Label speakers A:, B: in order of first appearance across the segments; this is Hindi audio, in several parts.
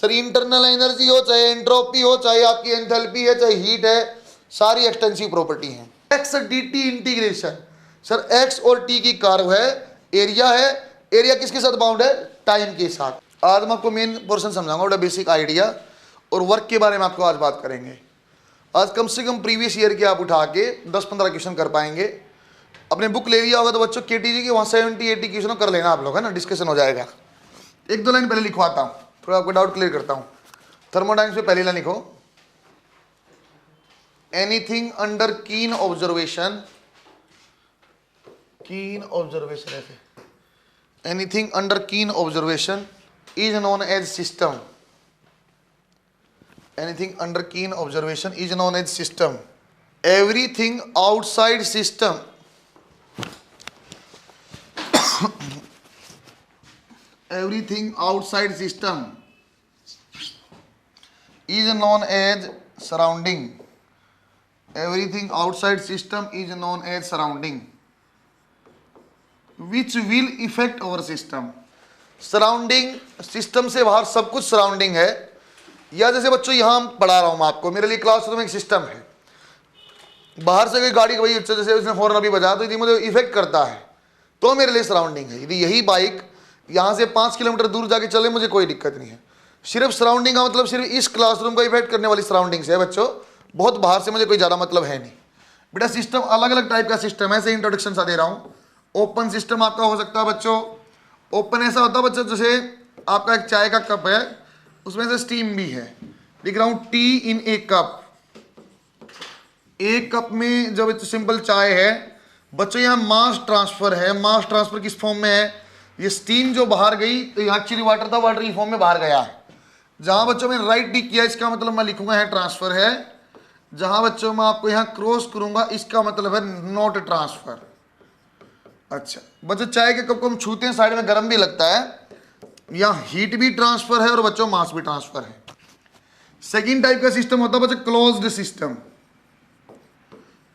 A: सर इंटरनल एनर्जी हो चाहे एंट्रोपी हो चाहे आपकी एंथैल्पी है चाहे हीट है, सारी एक्सटेंसिव प्रॉपर्टी है। X D T integration, sir x और टी की कर्व है, एरिया है, एरिया किसके साथ बाउंड है, टाइम के साथ। आज मैं आपको मेन पोर्शन समझाऊंगा, बड़ा बेसिक आइडिया, और वर्क के बारे में आपको आज बात करेंगे। आज कम से कम प्रीवियस ईयर के आप उठा के 10-15 क्वेश्चन कर पाएंगे। अपने बुक ले लिया होगा तो बच्चों केटीजी के वहाँ 70-80 क्वेश्चन कर लेना आप लोग, है ना, डिस्कशन हो जाएगा। एक दो लाइन पहले लिखवाता हूँ, थोड़ा आपको डाउट क्लियर करता हूँ। थर्मोडाइनमिक्स में पहली लाइन लिखो, anything under keen observation, keen observation ऐसे, anything under keen observation is known as system, anything under keen observation is known as system. Everything outside system everything outside system is known as surrounding. Everything outside system is known as surrounding, which will affect our system. Surrounding, system से बाहर सब कुछ surrounding है। या जैसे बच्चों यहाँ पढ़ा रहा हूँ मैं आपको, मेरे लिए क्लासरूम एक सिस्टम है, बाहर से कोई गाड़ी वही जैसे उसने हॉर्न अभी बजाया तो यदि मुझे इफेक्ट करता है तो मेरे लिए सराउंडिंग है। यदि यही बाइक यहाँ से 5 किलोमीटर दूर जाके चले मुझे कोई दिक्कत नहीं है। सिर्फ सराउंडिंग का मतलब सिर्फ इस क्लासरूम को इफेक्ट करने वाली सराउंडिंग्स है बच्चों, बहुत बाहर से मुझे कोई ज़्यादा मतलब है नहीं। बेटा सिस्टम अलग अलग टाइप का सिस्टम है, ऐसे इंट्रोडक्शन सा दे रहा हूँ। ओपन सिस्टम आपका हो सकता है बच्चों, ओपन ऐसा होता है बच्चों जैसे आपका एक चाय का कप है, उसमें से स्टीम भी है, लिख रहा हूं टी इन ए कप। एक कप में जब सिंपल चाय है बच्चों, यहां मास ट्रांसफर है। मास ट्रांसफर किस फॉर्म में है, ये स्टीम जो बाहर गई तो यहाँ एक्चुअली वाटर था, वाटर की फॉर्म में बाहर गया है। जहां बच्चों मैंने राइट टिक किया इसका मतलब मैं लिखूंगा है ट्रांसफर है। जहां बच्चों मैं आपको यहाँ क्रॉस करूंगा इसका मतलब है नॉट ट्रांसफर। अच्छा बच्चों, चाय के कप को हम छूते हैं, साइड में गर्म भी लगता है, यहाँ हीट भी ट्रांसफर है और बच्चों मास भी ट्रांसफर है। सेकंड टाइप का सिस्टम होता है बच्चों क्लोज्ड सिस्टम।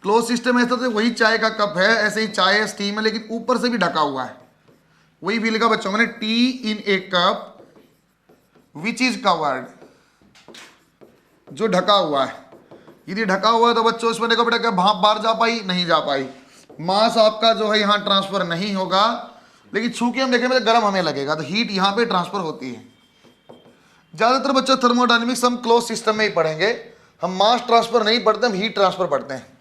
A: क्लोज सिस्टम ऐसा तो वही चाय का कप है, ऐसे ही चाय है, स्टीम है, लेकिन ऊपर से भी ढका हुआ है। वही भी लिखा बच्चों मैंने, T in A cup which is covered, जो ढका हुआ है। यदि ढका हुआ है तो बच्चों इसमें देखो बेटा क्या भाप बाहर जा पाई, नहीं जा पाई, मास आपका जो है यहाँ ट्रांसफर नहीं होगा, लेकिन छू के हम देखेंगे तो गर्म हमें लगेगा, तो हीट यहाँ पे ट्रांसफर होती है। ज्यादातर बच्चों थर्मोडायनेमिक्स हम क्लोज सिस्टम में ही पढ़ेंगे, हम मास ट्रांसफर नहीं पढ़ते, हम हीट ट्रांसफर पढ़ते हैं।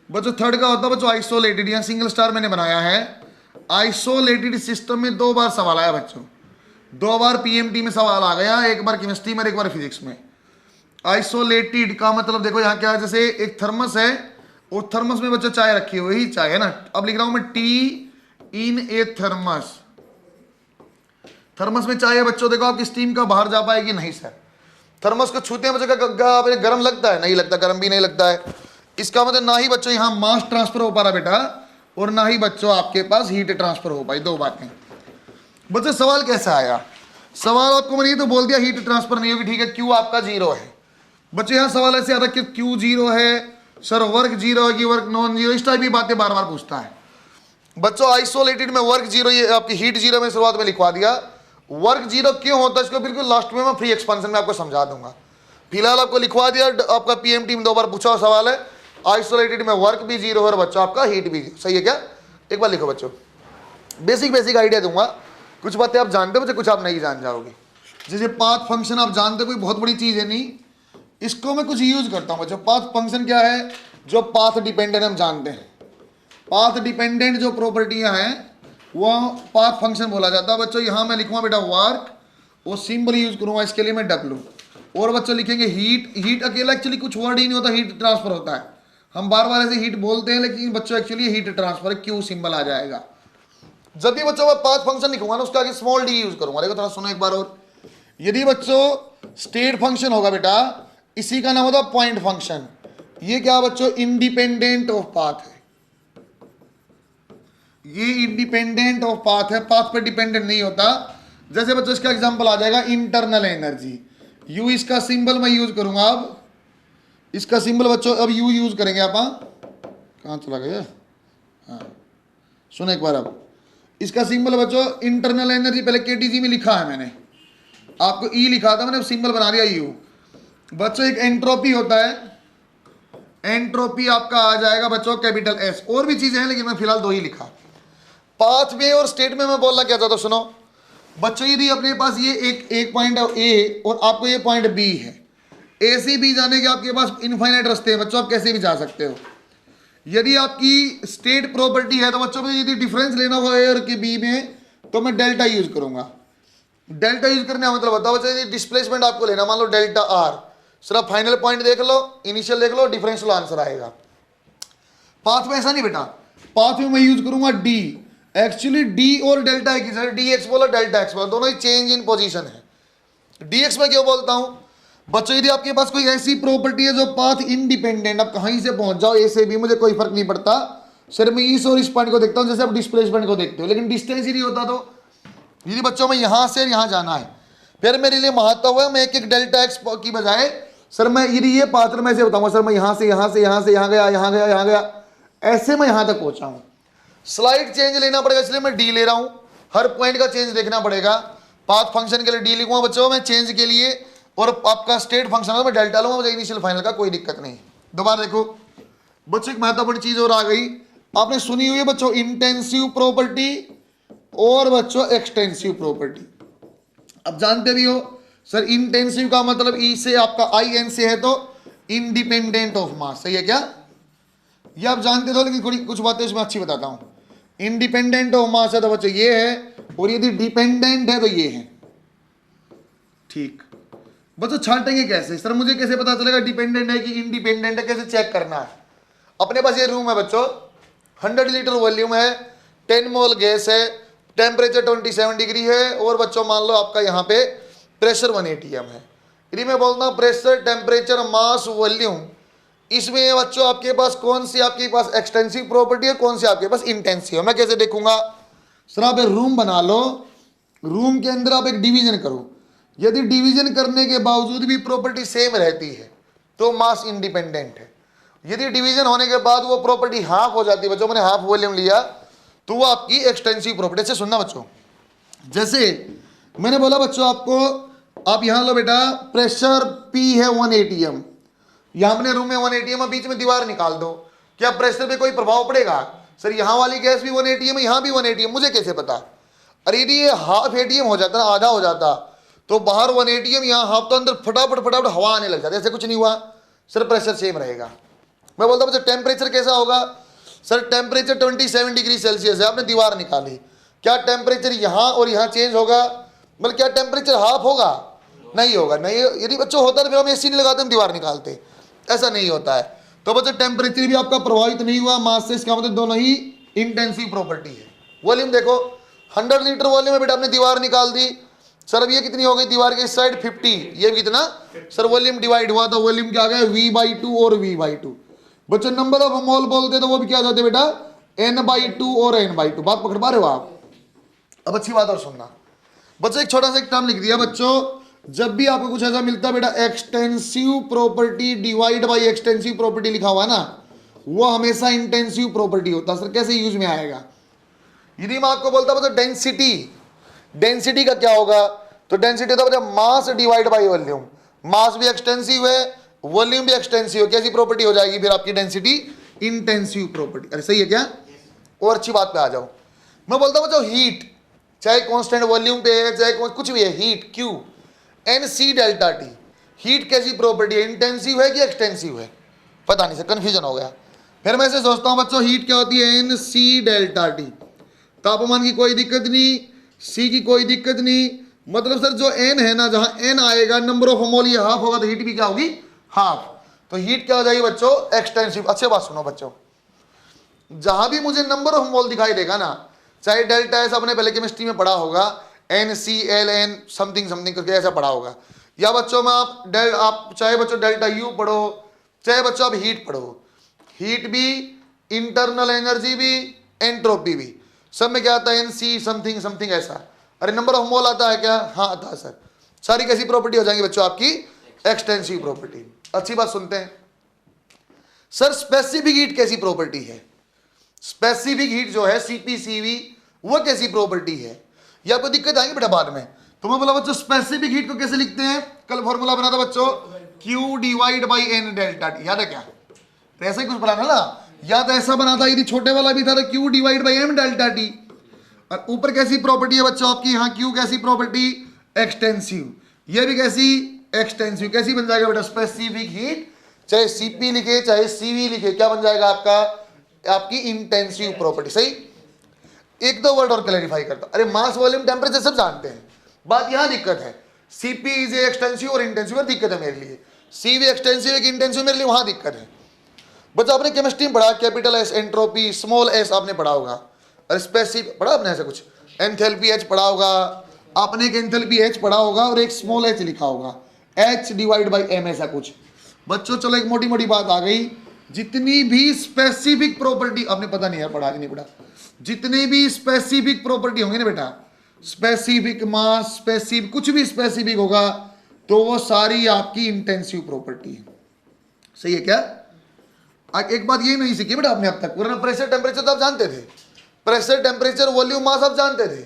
A: बच्चों थर्ड का होता है बच्चों आइसोलेटेड, यहाँ सिंगल स्टार मैंने बनाया है। आइसोलेटेड सिस्टम में 2 बार सवाल आया बच्चों, 2 बार पीएमटी में सवाल आ गया, एक बार केमिस्ट्री में, एक बार फिजिक्स में। आइसोलेटेड का मतलब देखो यहाँ क्या है, जैसे एक थर्मस है और थर्मस में बच्चों चाय रखी हुई, वही चाय है ना। अब लिख रहा हूं मैं टी इन ए थर्मस, थर्मस में चाय है बच्चों, देखो आपकी स्टीम का बाहर जा पाएगी नहीं सर। थर्मस को छूते हैं बच्चों का गर्म लगता है, नहीं लगता, गर्म भी नहीं लगता है। इसका मतलब ना ही बच्चों यहाँ मास ट्रांसफर हो पा रहा बेटा, और ना ही बच्चों आपके पास हीट ट्रांसफर हो पाई, 2 बातें। बच्चों सवाल कैसा आया, सवाल आपको मैंने ये तो बोल दिया हीट ट्रांसफर नहीं होगी, ठीक है, क्यू आपका 0 है। बच्चों यहाँ सवाल ऐसे आता है कि क्यू 0 है सर, वर्क 0 है कि वर्क नॉन 0, इस टाइप की बातें बार बार पूछता है बच्चों। आइसोलेटेड में वर्क 0, ये आपकी हीट 0 में शुरुआत में लिखवा दिया। वर्क 0 क्यों होता है इसको बिल्कुल लास्ट में मैं फ्री एक्सपेंशन में आपको समझा दूंगा, फिलहाल आपको लिखवा दिया। आपका पीएमटी में 2 बार पूछा हुआ सवाल है, आइसोलेटेड में वर्क भी 0 है और बच्चों आपका हीट भी 0, सही है क्या। एक बार लिखो बच्चों, बेसिक आइडिया दूंगा, कुछ बातें आप जानते हो बच्चों, कुछ आप नहीं जान जाओगे। जैसे पाथ फंक्शन आप जानते हो, कोई बहुत बड़ी चीज है नहीं, इसको मैं कुछ यूज करता हूं बच्चों। पाथ फंक्शन क्या है, जो पाथ डिपेंडेंट हम जानते हैं, पाथ डिपेंडेंट जो प्रॉपर्टियां हैं वो पाथ फंक्शन बोला जाता है बच्चों। यहां मैं लिखूंगा बेटा वर्क, वो सिंबल यूज करूंगा इसके लिए मैं डब्ल्यू, और बच्चों लिखेंगे हीट। हीट अकेला एक्चुअली कुछ वर्ड ही नहीं होता, हीट ट्रांसफर होता है, हम बार बार ऐसे हीट बोलते हैं, लेकिन बच्चों actually heat transfer Q symbol आ जाएगा। जब भी बच्चों मैं पाथ फंक्शन लिखूंगा ना उसका आगे स्मॉल डी यूज करूंगा। देखो थोड़ा सुनो एक बार और, यदि बच्चों स्टेट फंक्शन होगा बेटा, इसी का नाम होता है पॉइंट फंक्शन। ये क्या बच्चों, इंडिपेंडेंट ऑफ पाथ है, ये इंडिपेंडेंट ऑफ पाथ है, पाथ पे डिपेंडेंट नहीं होता। जैसे बच्चों इसका एग्जांपल आ जाएगा इंटरनल एनर्जी, यू इसका सिंबल मैं यूज करूंगा। अब इसका सिंबल बच्चों अब यू यूज करेंगे आप, कहां चला गया, हाँ सुनो एक बार, अब इसका सिंबल बच्चों इंटरनल एनर्जी पहले केटीजी में लिखा है मैंने, आपको ई लिखा था मैंने, सिंबल बना दिया यू। बच्चों एक एंट्रोपी होता है, एंट्रोपी आपका आ जाएगा बच्चों कैपिटल एस। और भी चीजें हैं लेकिन मैं फिलहाल 2 ही लिखा। पाथ में और स्टेट में मैं बोलना क्या चाहता हूं, सुनो बच्चों, यदि अपने पास ये एक पॉइंट है ए और आपको ये पॉइंट बी है, ए से बी जाने के आपके पास इनफाइनाइट रास्ते हैं बच्चों, आप कैसे भी जा सकते हो। यदि आपकी स्टेट प्रॉपर्टी है तो बच्चों में यदि डिफरेंस लेना हो ए और के बी में तो मैं डेल्टा यूज करूंगा। डेल्टा यूज करने का मतलब बताओ बच्चों, यदि डिस्प्लेसमेंट आपको लेना, मान लो डेल्टा आर, सिर्फ फाइनल पॉइंट देख लो, इनिशियल देख लो, डिफरेंशियल आंसर आएगा। पाथ में ऐसा नहीं बेटा, पाथ में मैं यूज करूंगा डी। एक्चुअली डी और डेल्टा एक ही सर, डी एक्स बोला डेल्टा एक्स बोला, दोनों ही चेंज इन पोजीशन है। डी एक्स में क्यों बोलता हूं बच्चों, यदि आपके पास कोई ऐसी प्रॉपर्टी है जो पाथ इंडिपेंडेंट, आप कहीं से पहुंच जाओ ए से बी, मुझे कोई फर्क नहीं पड़ता, सिर्फ मैं इस और इस पॉइंट को देखता हूं जैसे आप डिस्प्लेसमेंट को देखते हो, लेकिन डिस्टेंस ही नहीं होता। तो यदि बच्चों में यहां से यहां जाना है, फिर मेरे लिए महत्व है मैं एक एक डेल्टा एक्स की बजाय सर मैं यदि ये पाथ में से बताऊंगा सर मैं यहां से यहां से यहां से यहां गया, यहां गया, यहां गया, ऐसे मैं यहां तक पहुंचा हूं। स्लाइड चेंज लेना पड़ेगा इसलिए मैं डी ले रहा हूं, हर पॉइंट का चेंज देखना पड़ेगा। पाथ फंक्शन के लिए डी लिखूंगा बच्चों मैं चेंज के लिए, और आपका स्टेट फंक्शन है मैं डेल्टा लूंगा, मुझे इनिशियल फाइनल का कोई दिक्कत नहीं। दोबारा देखो बच्चों, एक महत्वपूर्ण चीज और आ गई, आपने सुनी हुई है बच्चों इंटेंसिव प्रॉपर्टी और बच्चों एक्सटेंसिव प्रॉपर्टी। अब जानते भी हो सर इंटेंसिव का मतलब ई से आपका आई एन से है तो इंडिपेंडेंट ऑफ मास, सही है क्या? ये आप जानते हो लेकिन थोड़ी कुछ बातें इसमें अच्छी बताता हूं। इंडिपेंडेंट ऑफ मास है तो बच्चों ये है, और यदि डिपेंडेंट है तो ये है। ठीक बच्चों, छांटेंगे कैसे सर, मुझे कैसे पता चलेगा डिपेंडेंट है कि इंडिपेंडेंट है, कैसे चेक करना है? अपने पास ये रूम है बच्चों, 100 लीटर वॉल्यूम है, 10 मोल गैस है, टेम्परेचर 27 डिग्री है, और बच्चों मान लो आपका यहाँ पे प्रेशर 1 atm है। यदि मैं बोलता हूँ प्रेशर, टेम्परेचर, मास, वॉल्यूम, इसमें बच्चों आपके पास कौन सी आपके पास एक्सटेंसिव प्रॉपर्टी है, कौन सी आपके पास इंटेंसिव है, मैं कैसे देखूंगा? सर आप एक रूम बना लो, रूम के अंदर आप एक डिवीजन करो, यदि डिवीजन करने के बावजूद भी प्रॉपर्टी सेम रहती है तो मास इंडिपेंडेंट है। यदि डिवीजन होने के बाद वो प्रॉपर्टी हाफ हो जाती है बच्चों, मैंने हाफ वॉल्यूम लिया, तो वो आपकी एक्सटेंसिव प्रॉपर्टी। से सुनना बच्चों, जैसे मैंने बोला बच्चों आपको, आप यहां लो बेटा, प्रेशर P है 1 atm, यहां अपने रूम में 1 atm, बीच में दीवार निकाल दो, क्या प्रेशर पे कोई प्रभाव पड़ेगा? सर यहां वाली गैस भी 1 atm है, यहां भी 1 atm, मुझे कैसे पता? अरे यदि ये हाफ atm हो जाता, आधा हो जाता, तो बाहर 1 atm, यहां हाफ, तो अंदर फटाफट फटाफट हवा आने लग जाती, ऐसे कुछ नहीं हुआ, सर प्रेशर सेम रहेगा। मैं बोलता हूं टेम्परेचर कैसा होगा? सर टेम्परेचर 27 डिग्री सेल्सियस है, आपने दीवार निकाली, क्या टेम्परेचर यहां और यहां चेंज होगा? मतलब क्या टेम्परेचर हाफ होगा? नहीं होगा। नहीं, यदि बच्चों होता तो फिर हम एसी नहीं लगाते, हम दीवार निकालते, ऐसा नहीं होता है। तो बच्चों टेम्परेचर भी आपका प्रभावित नहीं हुआ मास से, इसका मतलब दोनों ही इंटेंसिव प्रॉपर्टी है। वॉल्यूम देखो, 100 लीटर वॉल्यूम में बेटा आपने दीवार निकाल दी, सर अब ये कितनी हो गई दीवार के इस साइड 50, ये भी कितना? सर वॉल्यूम डिवाइड हुआ तो वॉल्यूम क्या आ गया? V/2 और V/2। बच्चों नंबर ऑफ मोल बोलते तो वो भी क्या जाते बेटा? N/2 और N/2। बात पकड़ पा रहे हो आप? अब अच्छी बात और सुनना बच्चों, एक छोटा सा एक टर्म लिख दिया बच्चों, जब भी आपको कुछ ऐसा मिलता है बेटा extensive property divide by extensive property लिखा हुआ है ना, वो हमेशा इंटेंसिव प्रॉपर्टी होता है। सर कैसे यूज में आएगा? यदि मैं आपको बोलता बच्चों डेंसिटी, डेंसिटी का क्या होगा? तो डेंसिटी होता है मास डिवाइड बाय वॉल्यूम, मास भी एक्सटेंसिव है, वॉल्यूम भी एक्सटेंसिव है, कैसी प्रॉपर्टी हो जाएगी फिर आपकी? Density intensive property. अरे सही है क्या? और अच्छी बात पे आ जाओ, मैं बोलता हूं बच्चों हीट, चाहे कांस्टेंट वॉल्यूम पे है चाहे कुछ भी है, heat Q NC delta T, heat कैसी प्रॉपर्टी है? इंटेंसिव है कि एक्सटेंसिव है? पता नहीं सर, कंफ्यूजन हो गया। फिर मैं से सोचता हूं बच्चों हीट क्या होती है? NC डेल्टा T, तापमान की कोई दिक्कत नहीं, C की कोई दिक्कत नहीं, मतलब सर जो N है ना, जहां N आएगा नंबर ऑफ मोल ये हाफ होगा, तो हीट भी क्या होगी? हाफ। तो हीट क्या हो जाएगी बच्चों? एक्सटेंसिव। अच्छे बात सुनो बच्चों, जहां भी मुझे नंबर ऑफ मोल दिखाई देगा ना, चाहे डेल्टा एस, आपने पहले केमिस्ट्री में पढ़ा होगा, NCl समथिंग समथिंग करके ऐसा पढ़ा होगा, या बच्चों में आप चाहे बच्चों डेल्टा यू पढ़ो, चाहे बच्चों आप हीट पढ़ो, हीट भी, इंटरनल एनर्जी भी, एंट्रोपी भी, सब में क्या आता है? NC समथिंग समथिंग ऐसा। अरे नंबर ऑफ मोल आता है क्या? हाँ आता है सर। सारी कैसी प्रॉपर्टी हो जाएंगी बच्चों? आपकी एक्सटेंसिव प्रॉपर्टी। अच्छी बात सुनते हैं सर, स्पेसिफिक हीट कैसी प्रॉपर्टी है? स्पेसिफिक हीट जो है CPCV, वो कैसी प्रॉपर्टी है? ये आपको दिक्कत आएंगी बेटा बाद में। तो मैं बोला बच्चों स्पेसिफिक हीट को कैसे लिखते हैं, कल फॉर्मूला बना था बच्चों Q divide by N delta T, याद है क्या? तो ऐसा ही कुछ बना था ना, या तो ऐसा बना था, यदि छोटे वाला भी था तो Q divide by M delta T। और ऊपर कैसी प्रॉपर्टी है बच्चों आपकी, यहाँ Q कैसी प्रॉपर्टी, एक्सटेंसिव, ये भी कैसी एक्सटेंसिव। कैसी बन जाएगा बेटा, स्पेसिफिक हीट, चाहे Cp लिखे चाहे Cv लिखे, क्या बन जाएगा आपका, आपकी इंटेंसिव प्रॉपर्टी। सही, एक दो वर्ड और क्लैरिफाई करता, अरे मास वॉल्यूम टेम्परेचर सब जानते हैं, बात यहां दिक्कत है Cp इज एक्सटेंसिव और इंटेंसिव दिक्कत है मेरे लिए, Cv एक्सटेंसिव एक इंटेंसिव मेरे लिए वहां दिक्कत है। बच्चा आपने केमिस्ट्री में पढ़ा, capital S entropy, small S आपने पढ़ा होगा, और स्पेसिफिक पढ़ा आपने ऐसा कुछ, एंथैल्पी एच पढ़ा होगा आपने, एक एंथैल्पी एच पढ़ा होगा और एक स्मॉल एच लिखा होगा, एच डिवाइड बाई एम, ऐसा कुछ। बच्चों चलो एक मोटी मोटी बात आ गई, जितनी भी स्पेसिफिक प्रॉपर्टी, आपने पता नहीं यार पढ़ा कि नहीं पढ़ा, जितनी भी स्पेसिफिक प्रॉपर्टी होंगी ना बेटा, स्पेसिफिक मास, स्पेसिफिक कुछ भी स्पेसिफिक होगा, तो वो सारी आपकी इंटेंसिव प्रॉपर्टी है। सही है क्या? एक बात ये नहीं सीखी बेटा आपने अब तक, वरना प्रेशर टेम्परेचर तो आप जानते थे, प्रेशर टेम्परेचर वॉल्यूम मास आप जानते थे।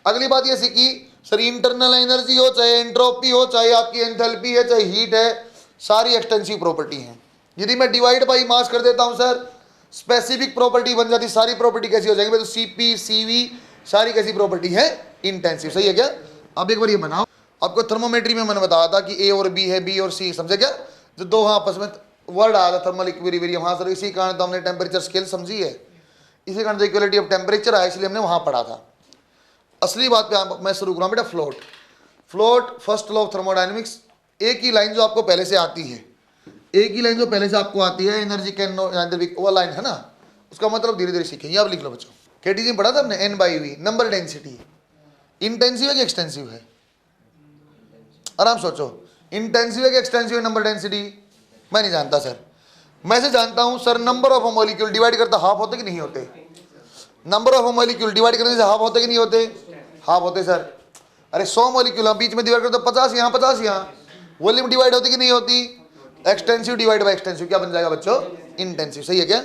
A: अगली बात ये सीखी सर, इंटरनल एनर्जी हो चाहे एंट्रोपी हो चाहे आपकी एंथैल्पी है चाहे हीट है, सारी एक्सटेंसिव प्रॉपर्टी है। यदि मैं डिवाइड बाई मास कर देता हूं सर, स्पेसिफिक प्रॉपर्टी बन जाती, सारी प्रॉपर्टी कैसी हो जाएगी, तो Cp Cv सारी कैसी प्रॉपर्टी है, इंटेंसिव। सही है क्या? अब एक बार ये बनाओ, आपको थर्मोमेट्री में मैंने बताया था कि A और B है, B और C, समझे क्या? जो दो हाँ आपस में वर्ड आया था थर्मल इक्विलिब्रियम, हाँ सर इसी कारण तो हमने टेम्परेचर स्केल समझी है, इसी कारण तो इक्वलिटी ऑफ टेम्परेचर आया, इसलिए हमने वहां पढ़ा था। असली बात पे मैं शुरू करूँ बेटा, float, float first law of thermodynamics, एक ही लाइन जो आपको पहले से आती है, एक ही लाइन जो पहले से आपको आती है, एनर्जी कैन नो बी, वो लाइन है ना, उसका मतलब धीरे धीरे सीखेंगे। आप लिख लो बच्चों, केटीजी में पढ़ा था हमने, N by V, number density. Intensive है कि एक्सटेंसिव है, आराम सोचो, इंटेंसिव है कि एक्सटेंसिव है नंबर डेंसिटी? मैं नहीं जानता सर, मैं से जानता हूं sir, number of molecule divide करता हाफ होते कि नहीं होते, नंबर ऑफ मॉलिक्यूल डिवाइड करने से हाफ होते कि नहीं होते, हाफ होते सर। अरे 100 मॉलिक्यूल बीच में डिवाइड करते 50 यहाँ 50 यहाँ, वॉल्यूम डिवाइड होती कि नहीं होती, एक्सटेंसिव डिवाइड बाय एक्सटेंसिव, क्या बन जाएगा बच्चों, इंटेंसिव। सही है क्या?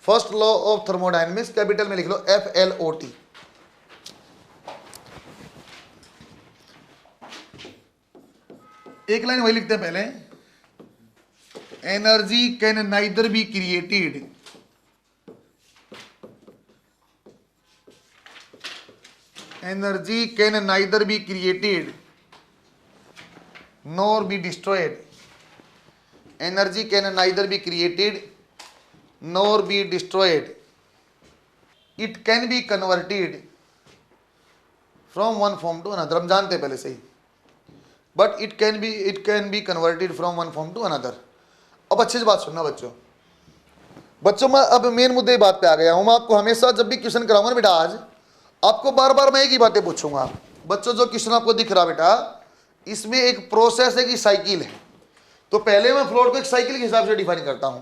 A: First law of thermodynamics, capital में लिख लो FLOT। एक लाइन वही लिखते हैं पहले, energy can neither be created, energy can neither be created nor be destroyed, energy can neither be created nor be destroyed, it can be converted from one form to another, हम जानते हैं पहले से ही, but it can be converted from one form to another। अब अच्छे से बात सुनना बच्चों, मैं अब मेन मुद्दे की बात पे आ गया हूं। मैं आपको हमेशा जब भी क्वेश्चन कराऊंगा ना बेटा, आज आपको बार बार मैं एक ही बातें पूछूंगा बच्चों। जो क्वेश्चन आपको दिख रहा बेटा, इसमें एक प्रोसेस है कि साइकिल है, तो पहले मैं फ्लोट को एक साइकिल के हिसाब से डिफाइन करता हूं।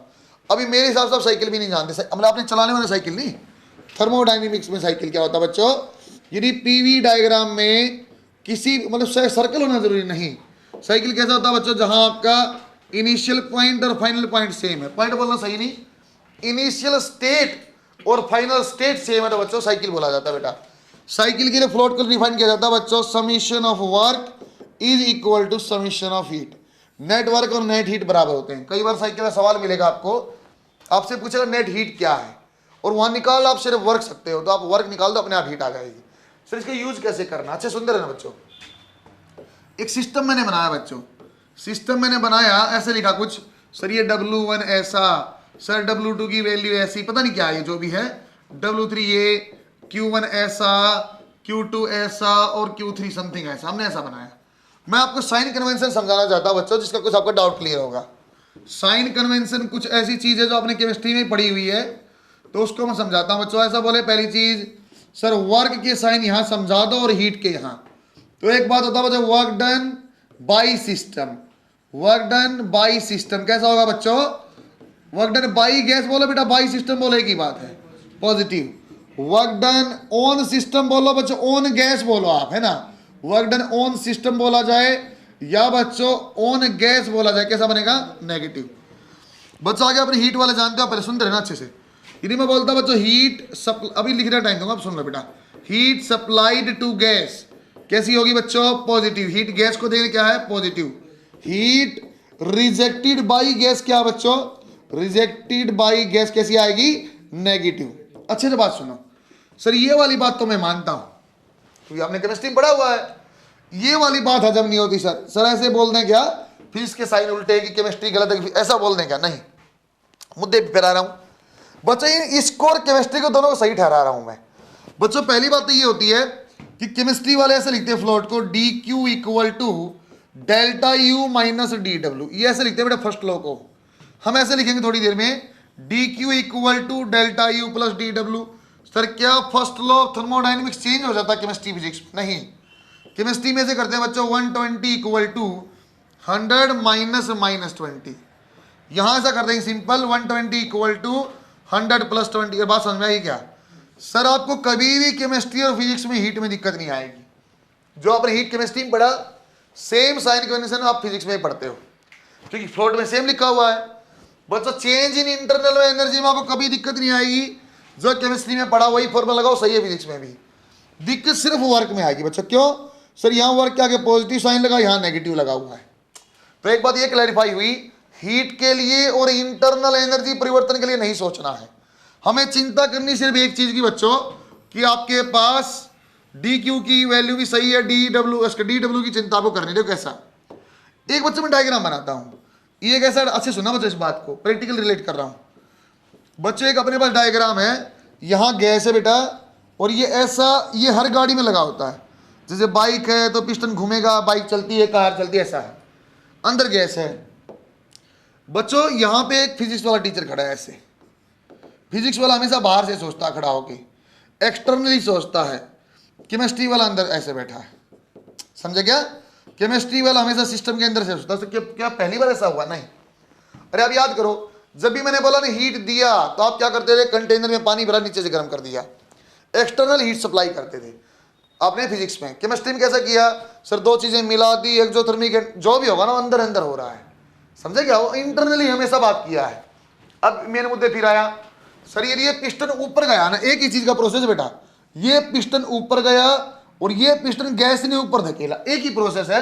A: अभी मेरे हिसाब से आप साइकिल भी नहीं जानते, मतलब आपने चलाने वाले साइकिल नहीं, थर्मोडायनेमिक्स में साइकिल क्या होता है बच्चों, यदि पीवी डायग्राम में किसी मतलब सर्कल होना जरूरी नहीं, साइकिल कैसा होता है बच्चों, जहां आपका इनिशियल पॉइंट और फाइनल पॉइंट सेम है, पॉइंट बोलना सही नहीं, इनिशियल स्टेट और फाइनल स्टेट सेम है, तो बच्चों साइकिल बोला जाता है बेटा। साइकिल के लिए फ्लोट को डिफाइन किया जाता है बच्चों, summation of work is equal to summation of heat, net work और नेट हीट बराबर होते हैं। कई बार साइकिल का सवाल मिलेगा आपको, आपसे पूछेगा नेट हीट क्या है, और वहां निकाल आप सिर्फ वर्क सकते हो, तो आप वर्क निकाल दो, अपने आप हीट आ जाएगी। सर इसका यूज कैसे करना, अच्छे सुंदर है ना बच्चों। एक सिस्टम मैंने बनाया बच्चों, सिस्टम मैंने बनाया, ऐसे लिखा कुछ, सर ये W1 ऐसा, सर W2 की वैल्यू ऐसी, पता नहीं क्या है, जो भी है W3 ये, Q1 ऐसा, Q2 ऐसा और Q3 समथिंग ऐसा, हमने ऐसा बनाया। मैं आपको साइन कन्वेंशन समझाना चाहता हूं बच्चों, जिसका कुछ आपका डाउट क्लियर होगा। साइन कन्वेंशन कुछ ऐसी चीज है जो आपने केमिस्ट्री में पढ़ी हुई है, तो उसको मैं समझाता हूं बच्चों। ऐसा बोले, पहली चीज सर वर्क के साइन यहां समझा दो और हीट के यहां। तो एक बात होता है बच्चों, work done by system, work done by system कैसा होगा बच्चों, वर्क डन बाई गैस बोलो बेटा, बाई सिस्टम बोलो, एक ही बात है, positive. Work done on system बोलो बच्चों, ऑन गैस बोलो आप, है ना, वर्क डन ऑन सिस्टम बोला जाए या बच्चों ऑन गैस बोला जाए, कैसा बनेगा, नेगेटिव। बच्चों आगे अपने हीट वाले जानते हो, पहले सुनते रहना अच्छे से। यदि मैं बोलता बच्चों हीट अभी लिखने टाइम दूंगा, आप सुन लो बेटा, हीट सप्लाइड टू गैस, कैसी होगी बच्चों? पॉजिटिव। हीट गैस को देंगे क्या है? Positive. Heat rejected by gas क्या बच्चों? रिजेक्टेड बाई गैस कैसी आएगी? नेगेटिव। अच्छे से बात सुनो सर, ये वाली बात तो मैं मानता हूं क्योंकि आपने केमिस्ट्री में पढ़ा हुआ है। ये वाली बात हजम नहीं होती सर। सर ऐसे बोल दें क्या फिजिक्स के साइन उल्टे कि केमिस्ट्री गलत है, ऐसा बोल दें क्या? नहीं, मुद्दे पे फैला रहा हूं बच्चों। इसको और केमिस्ट्री को दोनों को सही ठहरा रहा हूं मैं बच्चों। पहली बात तो ये होती है कि केमिस्ट्री वाले ऐसे लिखते हैं फ्लोट को D Q equal to delta U minus D W, ये ऐसे लिखते हैं बेटा फर्स्ट लॉ को। हम ऐसे लिखेंगे थोड़ी देर में D Q equal to delta U plus D W. Sir क्या first law of thermodynamics change हो जाता है केमिस्ट्री फिजिक्स? नहीं, केमिस्ट्री में से करते हैं बच्चों 120 इक्वल टू 100 माइनस माइनस 20। यहां ऐसा कर देंगे सिंपल 120 इक्वल टू 100 प्लस 20। ये बात समझ में आई क्या? सर आपको कभी भी केमिस्ट्री और फिजिक्स में हीट में दिक्कत नहीं आएगी। जो आपने हीट केमिस्ट्री में पढ़ा सेम साइन कन्वेंशन आप फिजिक्स में पढ़ते हो क्योंकि फ्लोट में सेम लिखा हुआ है बच्चों। चेंज इन इंटरनल एनर्जी में आपको कभी दिक्कत नहीं आएगी। जो केमिस्ट्री में पढ़ा वही फॉर्मूला लगाओ, सही है फिजिक्स में भी। दिक्कत सिर्फ वर्क में आएगी बच्चों। क्यों सर? यहाँ वर्क के आगे पॉजिटिव साइन लगा, यहाँ नेगेटिव लगा हुआ है। तो एक बात ये क्लैरिफाई हुई, हीट के लिए और इंटरनल एनर्जी परिवर्तन के लिए नहीं सोचना है हमें। चिंता करनी सिर्फ एक चीज की बच्चों कि आपके पास डी क्यू की वैल्यू भी सही है, डी डब्ल्यू की चिंता आपको करनी। देखो कैसा, एक बच्चों में डायग्राम बनाता हूं। ये कैसा, अच्छे सुना बच्चों, इस बात को प्रैक्टिकल रिलेट कर रहा हूं बच्चों। एक अपने पास डायग्राम है, यहां गैस है बेटा और ये ऐसा, ये हर गाड़ी में लगा होता है। जैसे बाइक है तो पिस्टन घूमेगा, बाइक चलती है, कार चलती है, ऐसा है। अंदर गैस है बच्चों। यहां पे एक फिजिक्स वाला टीचर खड़ा है ऐसे। फिजिक्स वाला हमेशा बाहर से सोचता है खड़ा होके, एक्सटर्नली सोचता है। केमिस्ट्री वाला अंदर ऐसे बैठा है, समझे क्या? केमिस्ट्री वाला हमेशा सिस्टम के अंदर से सोचता है। क्या पहली बार ऐसा हुआ? नहीं। अरे आप याद करो, जब भी मैंने बोला ना हीट दिया तो आप क्या करते थे? कंटेनर में पानी भरा, नीचे से गर्म कर दिया, एक्सटर्नल हीट सप्लाई करते थे आपने फिजिक्स में। केमिस्ट्री में कैसा किया? सर दो चीजें मिला दी, एक्सोथर्मिक, जो भी होगा ना अंदर अंदर हो रहा है, समझे क्या? वो इंटरनली हमेशा बात किया है। अब मेन मुद्दे फिर आया, सर ये पिस्टन ऊपर गया ना, एक ही चीज का प्रोसेस बेटा। ये पिस्टन ऊपर गया और ये पिस्टन गैस ने ऊपर धकेला, एक ही प्रोसेस है।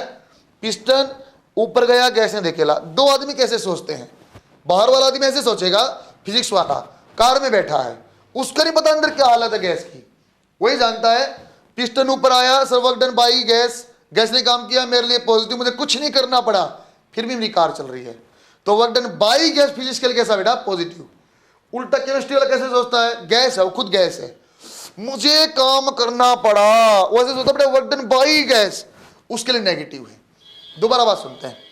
A: पिस्टन ऊपर गया, गैस ने धकेला। दो आदमी कैसे सोचते हैं? बाहर वाला आदमी ऐसे सोचेगा, फिजिक्स वाला कार में बैठा है, उसका नहीं पता अंदर क्या हालत है गैस की। वही जानता है पिस्टन ऊपर आया, sir work done by gas, gas ने काम किया मेरे लिए पॉजिटिव, मुझे कुछ नहीं करना पड़ा, फिर भी मेरी कार चल रही है। तो work done by gas physics के लिए कैसा बेटा? पॉजिटिव। उल्टा केमिस्ट्री वाला कैसे सोचता है? गैस है, वो खुद गैस है, मुझे काम करना पड़ा, वैसे सोचता बेटा वर्क डन बाई गैस, उसके लिए नेगेटिव है। दोबारा बात सुनते हैं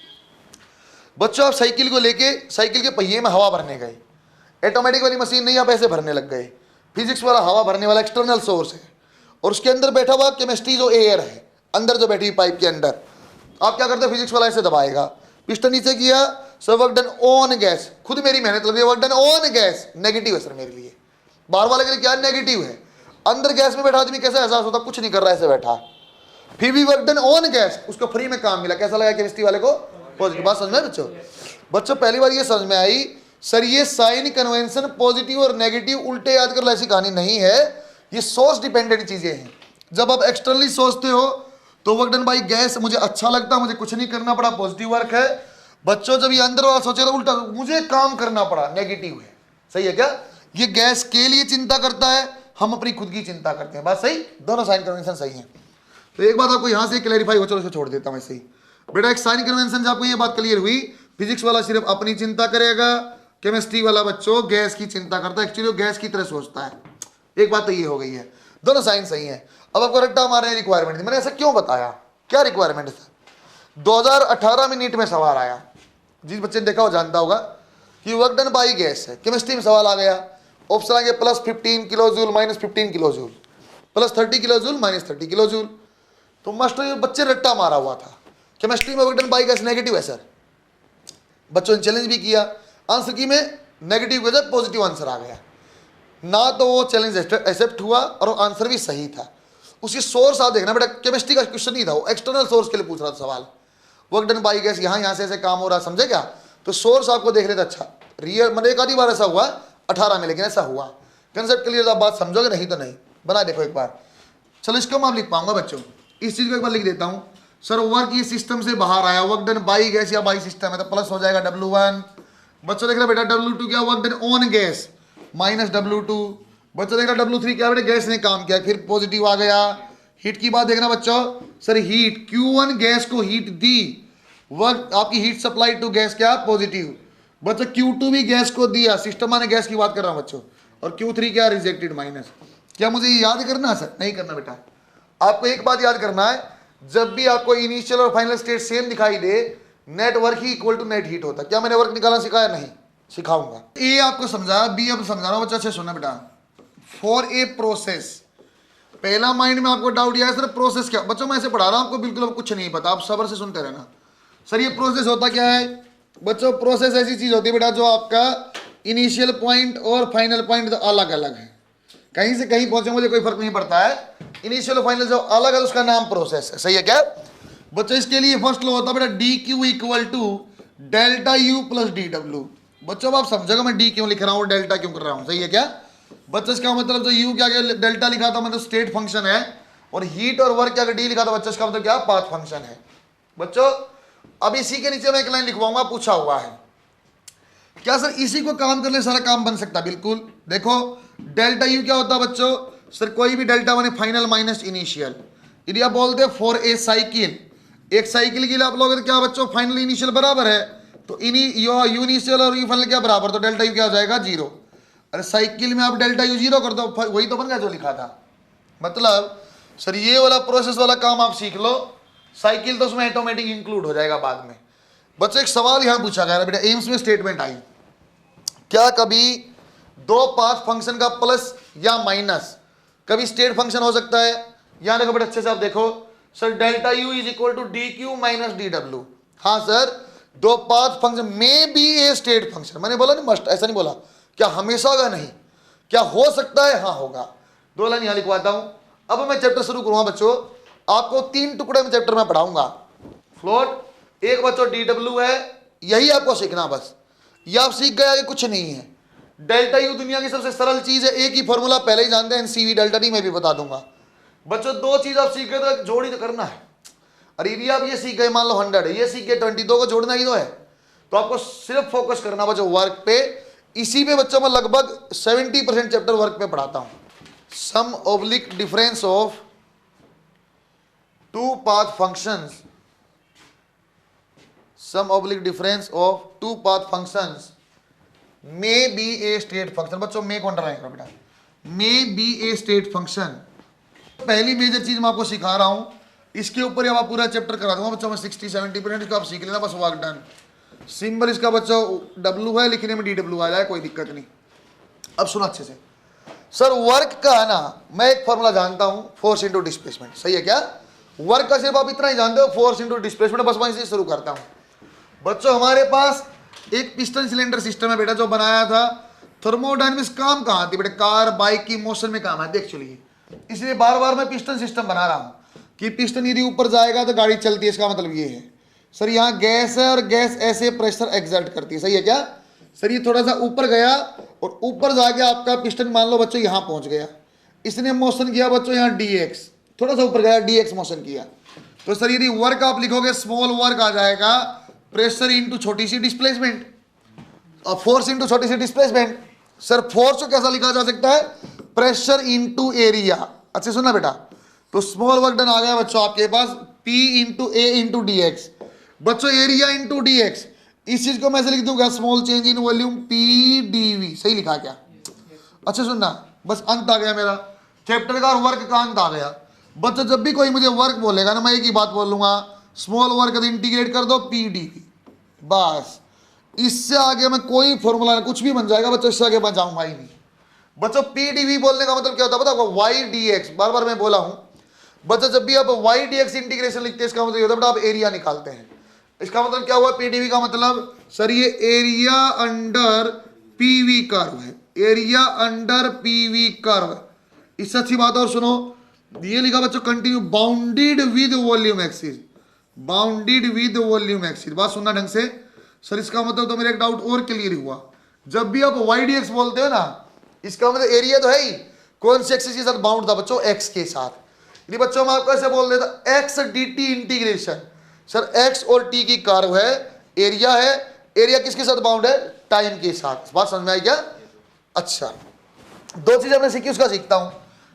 A: बच्चों। आप साइकिल को लेके साइकिल के पहिए में हवा भरने गए, ऑटोमेटिक वाली मशीन नहीं, आप ऐसे भरने लग गए। फिजिक्स वाला हवा भरने वाला एक्सटर्नल सोर्स है और उसके अंदर बैठा हुआ केमिस्ट्री जो एयर है, अंदर जो बैठी पाइप के अंदर, आप क्या करते हैं? फिजिक्स वाला ऐसे दबाएगा, पिस्टन नीचे किया, sir work done on gas, खुद मेरी मेहनत लग रही है, work done on gas, negative है सर मेरे लिए। बाहर वाले के लिए क्या नेगेटिव है? अंदर गैस में बैठा आदमी कैसा एहसास होता? कुछ नहीं कर रहा है, ऐसे बैठा, फिर भी वर्क डन ऑन गैस, उसको फ्री में काम मिला, कैसा लगा केमिस्ट्री वाले को? पॉजिटिव। बात समझ में बच्चों? बच्चों पहली बार ये समझ में आई सर ये साइन कन्वेंशन पॉजिटिव और नेगेटिव उल्टे याद कर लो ऐसी कहानी नहीं है, ये सोर्स डिपेंडेंट चीजें हैं। जब आप एक्सटर्नली सोचते हो तो वर्क डन बाई गैस, मुझे अच्छा लगता, मुझे कुछ नहीं करना पड़ा, पॉजिटिव वर्क है। बच्चों जब ये अंदर वाला सोचेगा उल्टा, मुझे काम करना पड़ा, नेगेटिव है। सही है क्या? ये गैस के लिए चिंता करता है, हम अपनी खुद की चिंता करते हैं। बात सही? दोनों साइन कन्वेंशन सही है। तो एक बात आपको यहां से क्लैरिफाई हो, चलो इसे छोड़ देता हूं ऐसे ही बेटा। एक साइन कन्वेंशन से आपको ये बात क्लियर हुई, फिजिक्स वाला सिर्फ अपनी चिंता करेगा, केमिस्ट्री वाला बच्चों गैस की चिंता करता है, एक्चुअली वो गैस की तरह सोचता है। एक बात तो ये हो गई है, दोनों साइन सही है। अब आपको रट्टा मारने रिक्वायरमेंट थी, मैंने ऐसा क्यों बताया? क्या रिक्वायरमेंट था? 2018 में नीट में सवाल आया, जिस बच्चे ने देखा वो जानता होगा कि वर्क डन बाई गैस है। केमिस्ट्री में सवाल आ गया, ऑप्शन आ गया +15 kilo joule, -15 kilo joule, +30 kilo joule, -30 kilo joule. तो मास्टर बच्चे रट्टा मारा हुआ था, केमिस्ट्री में work done by gas negative है सर। बच्चों ने चैलेंज भी किया, आंसर की में नेगेटिव के जगह पॉजिटिव आंसर आ गया ना, तो वो चैलेंज एक्सेप्ट हुआ और आंसर भी सही था। उसकी सोर्स आप देखना बेटा, केमिस्ट्री का क्वेश्चन नहीं था, वो एक्सटर्नल सोर्स के लिए पूछ रहा था सवाल। वर्क डन बाई गैस यहाँ से ऐसे काम हो रहा, समझे क्या? तो सोर्स आपको देख लेते अच्छा रियल, मतलब एक आधी बार ऐसा हुआ 18 में, लेकिन ऐसा हुआ। कंसेप्ट क्लियर, आप बात समझोगे, नहीं तो नहीं। बना देखो एक बार, चलो इसको मैं आप लिख पाऊंगा बच्चों। इस चीज को एक बार लिख देता हूं सर, वर्क ये सिस्टम से बाहर आया, वर्क डन बाई गैस या बाई सिस्टम है तो प्लस हो जाएगा W1। बच्चों देख रहे बेटा W2 क्या, work done on gas minus W2। बच्चों देख रहा W3 क्या बेटा, गैस ने काम किया, फिर पॉजिटिव आ गया। हीट की बात देखना बच्चों, सर हीट Q1 गैस को हीट दी, वर्क आपकी हीट सप्लाई टू गैस क्या पॉजिटिव। बच्चों Q2 भी गैस को दिया, सिस्टम माने गैस की बात कर रहा हूं बच्चों, और Q3 क्या रिजेक्टेड माइनस। क्या मुझे ये याद करना है सर? नहीं करना बेटा, आपको एक बात याद करना है, जब भी आपको इनिशियल और फाइनल स्टेट सेम दिखाई दे, नेट वर्क ही इक्वल टू नेट हीट होता है। क्या मैंने वर्क निकालना सिखाया? नहीं, सिखाऊंगा। ए आपको समझाया, बी अब समझा रहा हूं बच्चा, अच्छे सुनना बेटा। फॉर ए प्रोसेस, पहला माइंड में आपको डाउट यह है सर प्रोसेस क्या, बच्चों मैं ऐसे पढ़ा रहा हूं आपको बिल्कुल अब कुछ नहीं पता, आप सब्र से सुनते रहना। सर ये प्रोसेस होता क्या है बच्चों? प्रोसेस ऐसी चीज होती है बेटा जो आपका इनिशियल पॉइंट और फाइनल पॉइंट अलग अलग है, कहीं से कहीं पहुंचे मुझे कोई फर्क नहीं पड़ता है, इनिशियल और फाइनल जो अलग है उसका नाम प्रोसेस है। सही है क्या बच्चों? इसके लिए फर्स्ट लॉ होता है बेटा DQ equal to delta U plus DW। बच्चों आप समझोगे मैं डी क्यों लिख रहा हूँ, डेल्टा क्यों कर रहा हूँ। सही है क्या बच्चों? इसका मतलब जो U क्या डेल्टा लिखा था मतलब स्टेट फंक्शन है, और हीट और वर्क क्या D लिखा था बच्चों, इसका मतलब क्या पाथ फंक्शन है। बच्चों अब इसी के नीचे मैं एक लाइन लिखवाऊंगा, पूछा हुआ है क्या सर इसी को काम करने सारा काम बन सकता है? बिल्कुल। देखो डेल्टा U क्या होता है बच्चों? सर कोई भी डेल्टा माने फाइनल माइनस इनिशियल। यदि आप बोलते हैं फॉर ए साइकिल, एक साइकिल के लिए आप लोग क्या बच्चों फाइनल इनिशियल बराबर है, तो यू इनिशियल और यू फाइनल क्या बराबर, तो डेल्टा U क्या हो जाएगा 0। अरे साइकिल में आप डेल्टा U 0 कर दो, वही तो बन गया जो लिखा था। मतलब सर ये वाला प्रोसेस वाला काम आप सीख लो, साइकिल तो उसमें ऑटोमेटिक इंक्लूड हो जाएगा बाद में। बच्चों एक सवाल यहां पूछा गया बेटा, एम्स में स्टेटमेंट आई, क्या कभी दो पाथ फंक्शन का प्लस या माइनस कभी स्टेट फंक्शन हो सकता है? यहां देखो बेटा अच्छे से आप देखो, sir delta U is equal to DQ minus DW। हाँ सर, दो पाथ फंक्शन में बी ए स्टेट फंक्शन, मैंने बोला नहीं मस्ट, ऐसा नहीं बोला, क्या हमेशा होगा? नहीं। क्या हो सकता है? हाँ होगा। दो लाइन यहां लिखवाता हूं। अब मैं चैप्टर शुरू करूंगा बच्चों, आपको 3 टुकड़े में चैप्टर में पढ़ाऊंगा। फ्लोट एक बच्चों DW है, यही आपको सीखना बस, ये आप सीख गया कि कुछ नहीं है। डेल्टा U दुनिया की सबसे सरल चीज है, एक ही फॉर्मूला पहले ही जानते हैं, NCV डेल्टा डी मैं भी बता दूंगा। बच्चों दो चीज आप सीख गए तो जोड़ ही तो करना है। अरे यदि आप ये सीख गए, मान लो 100 है, ये सीख गए 22 को जोड़ना ही तो है, तो आपको सिर्फ फोकस करना बच्चों वर्क पे। इसी में बच्चों मैं लगभग 70% चैप्टर वर्क पे पढ़ाता हूं। Sum oblique difference of two path functions, sum oblique difference of two path functions may be a state function. बच्चों मे को अंडरलाइन करो बेटा, may be a state function. पहली मेजर चीज मैं आपको सिखा रहा हूं, इसके ऊपर अब आप पूरा चैप्टर करा दूंगा बच्चों मैं 60-70% इसको आप सीख लेना बस, वर्क डन। सिंबल इसका बच्चों W है, लिखने में DW आ जाए कोई दिक्कत नहीं। अब सुनो अच्छे से, सर वर्क का है ना, मैं एक फॉर्मूला जानता हूं, फोर्स इंटू डिस्प्लेसमेंट। सही है क्या? वर्क का सिर्फ आप इतना ही जानते हो, फोर्स इंटू डिस्प्लेसमेंट, बस वहीं से शुरू करता हूं। बच्चों हमारे पास एक पिस्टन सिलेंडर सिस्टम है बेटा जो बनाया था, थर्मोडायनेमिक्स काम कहाँ आती है बेटा? कार बाइक की मोशन में काम आती है एक्चुअली, इसलिए बार बार मैं पिस्टन सिस्टम बना रहा हूं कि पिस्टन यदि ऊपर जाएगा तो गाड़ी चलती है। इसका मतलब ये है सर यहाँ गैस है और गैस ऐसे प्रेशर एक्सर्ट करती है। सही है क्या सर? ये थोड़ा सा ऊपर गया और ऊपर जाके आपका पिस्टन मान लो बच्चों यहाँ पहुंच गया, इसने मोशन किया बच्चों यहाँ DX, थोड़ा सा ऊपर गया DX मोशन किया, तो सर यदि वर्क आप लिखोगे स्मॉल वर्क आ जाएगा प्रेशर इंटू छोटी सी डिस्प्लेसमेंट और फोर्स इंटू छोटी सी डिस्प्लेसमेंट। सर फोर्स को कैसा लिखा जा सकता है? Pressure into area. अच्छे सुनना बेटा, तो स्मॉल वर्क डन आ गया बच्चों आपके पास P into A into DX। बच्चों एरिया इंटू DX, इस चीज को मैं ऐसे लिख दूंगा small change in volume PdV। सही लिखा क्या? अच्छा सुनना, बस अंत आ गया मेरा चैप्टर का, और वर्क का अंत आ गया। बच्चों जब भी कोई मुझे वर्क बोलेगा ना, मैं एक ही बात बोलूंगा, स्मॉल वर्क इंटीग्रेट कर दो PdV, बस। इससे आगे मैं कोई फॉर्मूला कुछ भी बन जाएगा बच्चों, इससे आगे मैं जाऊंगा ही नहीं। बच्चों PdV बोलने का मतलब क्या होता है पता आपको? YdX, बार बार मैं बोला हूं बच्चों, जब भी आप YdX इंटीग्रेशन लिखते हैं इसका मतलब ये होता है बेटा आप एरिया निकालते हैं। इसका मतलब क्या हुआ PdV का मतलब? सर ये एरिया अंडर PV कर्व है, एरिया अंडर PV कर्व। इससे अच्छी बात और सुनो, ये लिखा बच्चों continue bounded with volume axis, bounded with volume axis. बात सुनना ढंग से। सर इसका मतलब तो मेरा एक डाउट और क्लियर हुआ, जब भी आप YdX बोलते हो ना, इसका मतलब एरिया तो है ही, कौन से एक्सिस के साथ बाउंड था बच्चों? X के साथ। यदि बच्चों मैं आपको ऐसे बोल देता x D T integration, sir x और टी की कर्व है, एरिया है, एरिया किसके साथ बाउंड है, टाइम के साथ। बात समझ में आई क्या? अच्छा, दो चीज आपने सीखी, उसका सीखता हूं।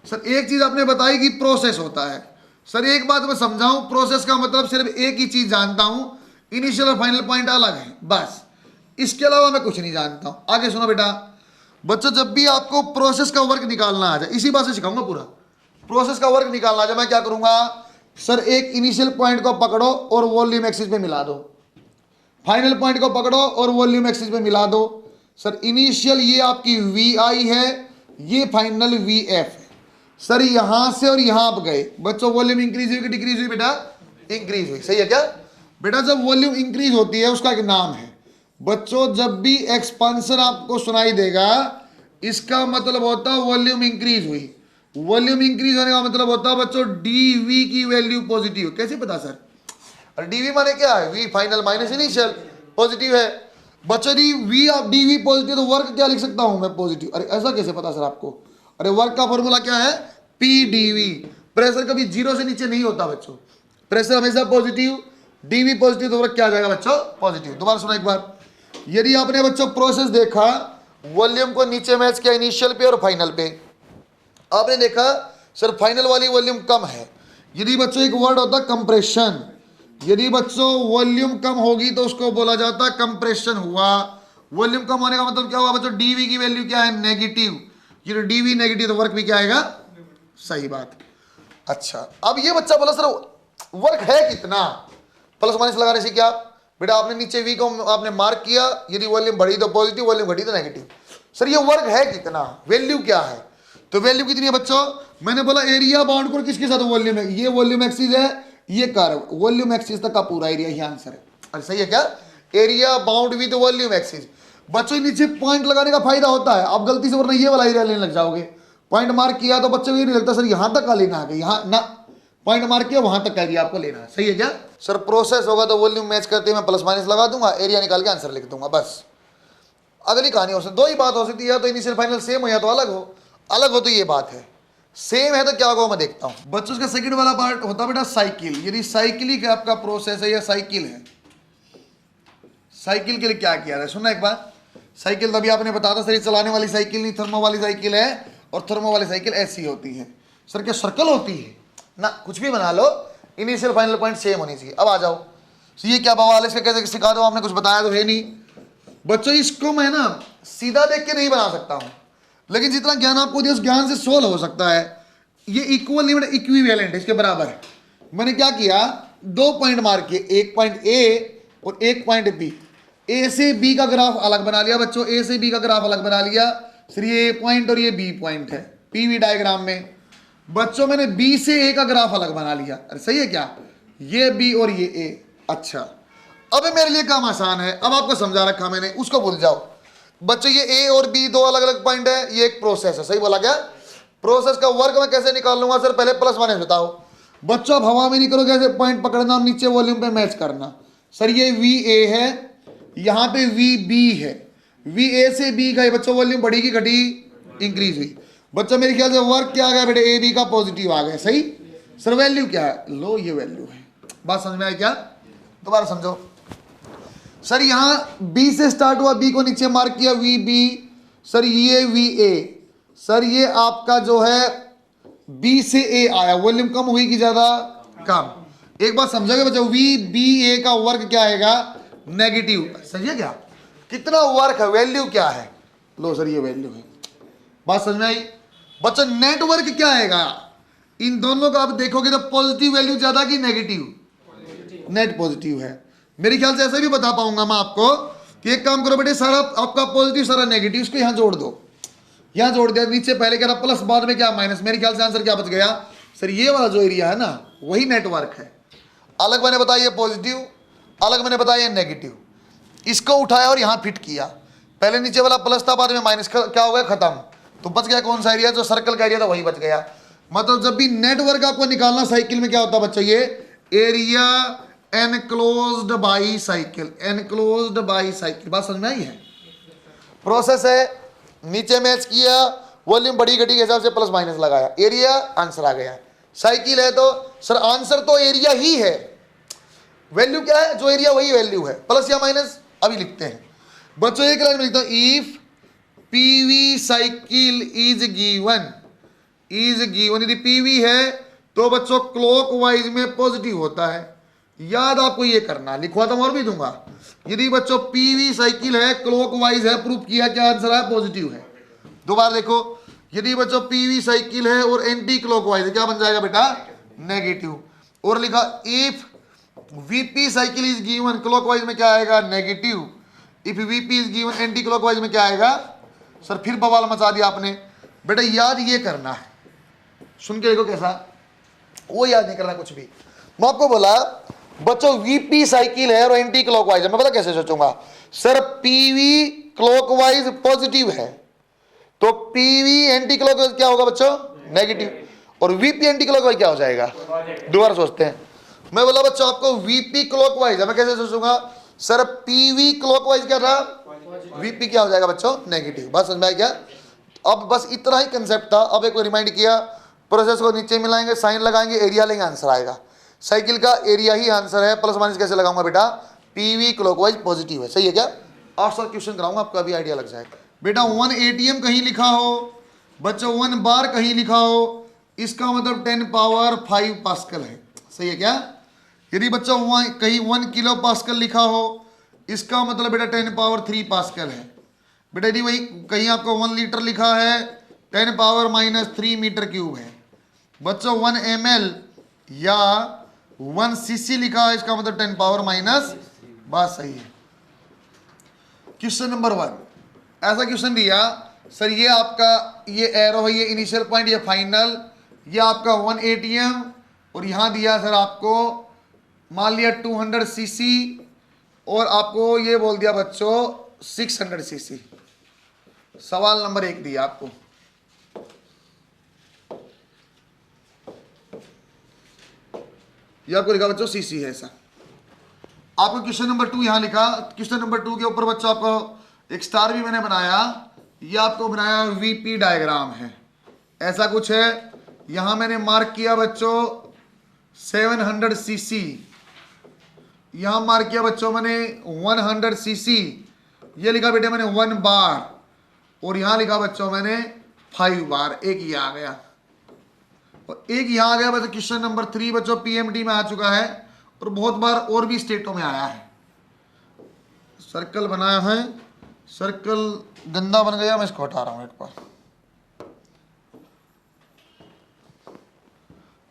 A: सर एक चीज आपने बताई कि प्रोसेस होता है। सर एक बात मैं समझाऊं, प्रोसेस का मतलब सिर्फ एक ही चीज जानता हूं, इनिशियल और फाइनल पॉइंट अलग है, बस, इसके अलावा मैं कुछ नहीं जानता हूं। आगे सुनो बेटा, बच्चों जब भी आपको प्रोसेस का वर्क निकालना आ जाए, इसी बात से सिखाऊंगा पूरा, प्रोसेस का वर्क निकालना आ जाए, मैं क्या करूंगा, सर एक इनिशियल पॉइंट को पकड़ो और वॉल्यूम एक्सिस पे मिला दो, फाइनल पॉइंट को पकड़ो और वॉल्यूम एक्सिस पे मिला दो। सर इनिशियल ये आपकी वी आई है, ये फाइनल वी एफ है। सर यहां से और यहां आप गए, बच्चों वॉल्यूम इंक्रीज हुई कि डिक्रीज हुई बेटा? इंक्रीज हुई, सही है क्या बेटा? जब वॉल्यूम इंक्रीज होती है उसका एक नाम है बच्चों, जब भी एक्सपांशन आपको सुनाई देगा इसका मतलब होता है वॉल्यूम इंक्रीज हुई। वॉल्यूम इंक्रीज होने का मतलब होता है बच्चों डीवी की वैल्यू पॉजिटिव। कैसे पता सर? और डीवी माने क्या है? V final minus initial, positive है बच्चों। डी वी आप डीवी पॉजिटिव, तो वर्क क्या लिख सकता हूं मैं? पॉजिटिव। अरे ऐसा कैसे पता सर आपको? अरे वर्क का फॉर्मूला क्या है? P DV. प्रेशर कभी जीरो से नीचे नहीं होता बच्चों, प्रेशर हमेशा पॉजिटिव, डीवी पॉजिटिव, तो वर्क क्या आ जाएगा बच्चों? पॉजिटिव। दोबारा सुनो एक बार, यदि आपने बच्चों प्रोसेस देखा, वॉल्यूम को नीचे मैच किया इनिशियल पे और फाइनल पे, आपने देखा सर फाइनल वाली वॉल्यूम कम है। यदि बच्चों एक वर्ड होता कंप्रेशन, यदि बच्चों वॉल्यूम कम होगी तो उसको बोला जाता कंप्रेशन हुआ। वॉल्यूम कम होने का मतलब क्या हुआ बच्चों? डीवी की वैल्यू क्या है? नेगेटिव। ये डीवी नेगेटिव तो वर्क भी क्या आएगा? सही बात। अच्छा, अब ये बच्चा बोला सर वर्क है कितना? प्लस माइनस लगाने से क्या बेटा? आपने नीचे वी को आपने मार्क किया, यदि वॉल्यूम बढ़ी तो पॉजिटिव, वॉल्यूम घटी तो नेगेटिव। सर ये वर्क है कितना? वैल्यू क्या है? तो वैल्यू कितनी है बच्चों? मैंने बोला एरिया बाउंड पर किसके साथ वॉल्यूम है, ये वॉल्यूम एक्सिस है, ये कर्व वॉल्यूम एक्सिस तक का पूरा एरिया, ये आंसर है। अरे सही है क्या? Area bound with volume axis. बच्चों नीचे पॉइंट लगाने का फायदा होता है, आप गलती से वरना ये वाला एरिया लेने लग जाओगे। पॉइंट मार्क किया तो बच्चों को ये नहीं लगता सर यहां तक का लेना है, यहाँ ना, पॉइंट मार्क किया वहां तक का एरिया आपको लेना है। सही है क्या? सर प्रोसेस होगा तो वॉल्यूम मैच करते मैं प्लस माइनस लगा दूंगा, एरिया निकाल के आंसर लिख दूंगा, बस। अगली कहानी हो सकती, दो ही बात हो सकती है, या तो इनिशियल फाइनल सेम हो या तो अलग हो। अलग हो तो ये बात है, सेम है तो क्या होगा मैं देखता हूं। बच्चों का सेकंड वाला पार्ट होता बेटा साइकिल। यदि साइकिल ही आपका प्रोसेस है या साइकिल है, साइकिल के लिए क्या किया है सुनना एक बार। साइकिल तभी आपने बताया था सर ये चलाने वाली साइकिल नहीं, थर्मो वाली साइकिल है, और थर्मो वाली साइकिल ऐसी होती है। सर क्या सर्कल होती है ना? कुछ भी बना लो, इनिशियल फाइनल पॉइंट सेम होनी चाहिए। अब आ जाओ, ये क्या बवाल है, इसका कैसे सिखा दो, आपने कुछ बताया तो है नहीं बच्चों। इसको मैं ना सीधा देख के नहीं बना सकता हूं, लेकिन जितना ज्ञान आपको दिया उस ज्ञान से सोल्व हो सकता है। ये इक्वल नहीं बेटा, इक्विवेलेंट है, इसके बराबर है। मैंने क्या किया, दो पॉइंट मार किए, एक पॉइंट ए और एक पॉइंट बी। ए से बी का ग्राफ अलग बना लिया बच्चों, ए से बी का ग्राफ अलग बना लिया। फिर ये ए पॉइंट और ये बी पॉइंट है पीवी डायग्राम में। बच्चों मैंने बी से ए का ग्राफ अलग बना लिया। अरे सही है क्या? ये बी और ये ए। अच्छा, अब मेरे लिए काम आसान है, अब आपको समझा रखा मैंने, उसको भूल जाओ बच्चों। ये ए और बी दो अलग अलग पॉइंट है, ये एक प्रोसेस है। सही बोला क्या? प्रोसेस का वर्क मैं कैसे निकाल लूंगा सर? पहले प्लस माइनस बताओ बच्चों। अब हवा में नहीं करोगे, ऐसे पॉइंट पकड़ना और नीचे वॉल्यूम पे मैच करना। सर ये वी ए है, यहां पे वी बी है, वी ए से बी गए बच्चों, वॉल्यूम बढ़ी की घटी? इंक्रीज हुई। बच्चों मेरे ख्याल से वर्क क्या आ गया बेटे? ए बी का पॉजिटिव आ गया। सही सर, वैल्यू क्या है? लो ये वैल्यू है। बात समझ में आई क्या? दोबारा समझो सर, यहां बी से स्टार्ट हुआ, बी को नीचे मार्क किया वी बी। सर ये वी ए, सर ये आपका जो है बी से ए आया, वॉल्यूम कम हुई कि ज्यादा? कम। एक बात समझोगे बच्चों, वी बी ए का वर्क क्या आएगा? नेगेटिव। समझिए क्या? कितना वर्क है, वैल्यू क्या है? लो सर ये वैल्यू है। बात समझ में आई बच्चों? नेटवर्क क्या आएगा? इन दोनों का आप देखोगे तो पॉजिटिव वैल्यू ज्यादा कि नेगेटिव? नेट पॉजिटिव है। मेरे ख्याल से ऐसे भी बता पाऊंगा मैं आपको कि एक काम करो बेटे, सारा आपका पॉजिटिव सारा नेगेटिव, इसको यहां जोड़ दो। यहां जोड़ दिया, नीचे पहले कह रहा प्लस, बाद में क्या माइनस। मेरे ख्याल से आंसर क्या बच गया सर? ये वाला जो एरिया है ना, वही नेटवर्क है। अलग मैंने बताया पॉजिटिव, अलग मैंने बताया नेगेटिव। इसको उठाया और यहां फिट किया, पहले नीचे वाला प्लस था, बाद में माइनस, क्या हो गया? खत्म। तो बच गया कौन सा एरिया? जो सर्कल का एरिया था वही बच गया। मतलब जब भी नेटवर्क आपको निकालना साइकिल में क्या होता है बच्चों? ये area enclosed by cycle, enclosed by cycle. बात समझ में आई है? प्रोसेस है, नीचे मैच किया, वॉल्यूम बड़ी घटी के हिसाब से प्लस माइनस लगाया, एरिया आंसर आ गया। साइकिल है तो सर आंसर तो एरिया ही है, वैल्यू क्या है, जो एरिया वही वैल्यू है, प्लस या माइनस अभी लिखते हैं बच्चों। एक लाइन में लिखता हूं, if PV cycle is given, यदि पीवी है तो बच्चों क्लॉकवाइज में पॉजिटिव होता है। याद आपको ये करना, लिखवा तो और भी दूंगा। यदि बच्चों पीवी साइकिल है, क्लॉकवाइज है, प्रूफ किया, क्या आंसर है, पॉजिटिव है। दोबारा देखो, यदि बच्चों पीवी साइकिल है और एंटी क्लॉकवाइज है, क्या बन जाएगा बेटा, नेगेटिव। और लिखा if VP cycle is given, clockwise में क्या आएगा, negative. If VP is given anti clockwise में क्या आएगा। सर फिर बवाल मचा दिया आपने बेटा, याद ये करना है, सुन के देखो कैसा, वो याद नहीं करना कुछ भी। मैं आपको बोला बच्चों वीपी साइकिल है और एंटी क्लॉकवाइज है, मैं पता कैसे सोचूंगा, सर पीवी क्लॉकवाइज पॉजिटिव है तो पीवी एंटी क्लॉकवाइज क्या होगा बच्चों, नेगेटिव, और वीपी एंटी क्लॉकवाइज क्या हो जाएगा। दोबारा सोचते हैं, मैं बोला बच्चों आपको वीपी क्लॉकवाइज है, मैं कैसे सोचूंगा, सर पीवी क्लॉकवाइज क्या था, वीपी क्या हो जाएगा बच्चों, नेगेटिव। बात समझ में आई क्या। अब बस इतना ही कंसेप्ट था। अब एक रिमाइंड किया, प्रोसेस को नीचे मिलाएंगे, साइन लगाएंगे, एरिया लेंगे, आंसर आएगा। साइकिल का एरिया ही आंसर है, प्लस माइनस कैसे लगाऊंगा बेटा, पीवी क्लॉकवाइज पॉजिटिव है, सही है क्या। आप सर क्वेश्चन कराऊंगा, आपका भी आइडिया लग जाएगा बेटा। 1 ATM कहीं लिखा हो बच्चों, 1 बार कहीं लिखा हो, इसका मतलब 10 पावर 5 पास्कल है, सही है क्या। यदि बच्चों कहीं 1 किलो पास्कल लिखा हो, इसका मतलब बेटा 10 पावर 3 पास्कल है बेटा। यदि वही कहीं आपको 1 लीटर लिखा है, 10 पावर -3 मीटर क्यूब है बच्चों। 1 ml या 1 cc लिखा है, इसका मतलब 10 पावर माइनस, बात सही है। क्वेश्चन नंबर 1, ऐसा क्वेश्चन दिया, सर ये आपका ये एरो है, ये इनिशियल पॉइंट, ये फाइनल, ये आपका 1 ATM, और यहां दिया सर आपको मान लिया 200 cc, और आपको ये बोल दिया बच्चों 600 cc। सवाल नंबर 1 दिया आपको, ये आपको लिखा बच्चों सीसी है ऐसा। आपको क्वेश्चन नंबर 2 यहां लिखा, क्वेश्चन नंबर 2 के ऊपर बच्चों आपको एक स्टार भी मैंने बनाया, ये आपको बनाया वीपी डायग्राम है, ऐसा कुछ है। यहां मैंने मार्क किया बच्चों 700 cc, यहां मार्क किया बच्चों मैंने 100 cc, ये लिखा बेटे मैंने 1 बार, और यहां लिखा बच्चों मैंने 5 बार। एक ये आ गया और एक यहां आ गया बच्चों। क्वेश्चन नंबर 3 बच्चों पीएमटी में आ चुका है, और बहुत बार और भी स्टेटों में आया है। सर्कल बनाया है, सर्कल गंदा बन गया, मैं इसको हटा रहा हूं एक बार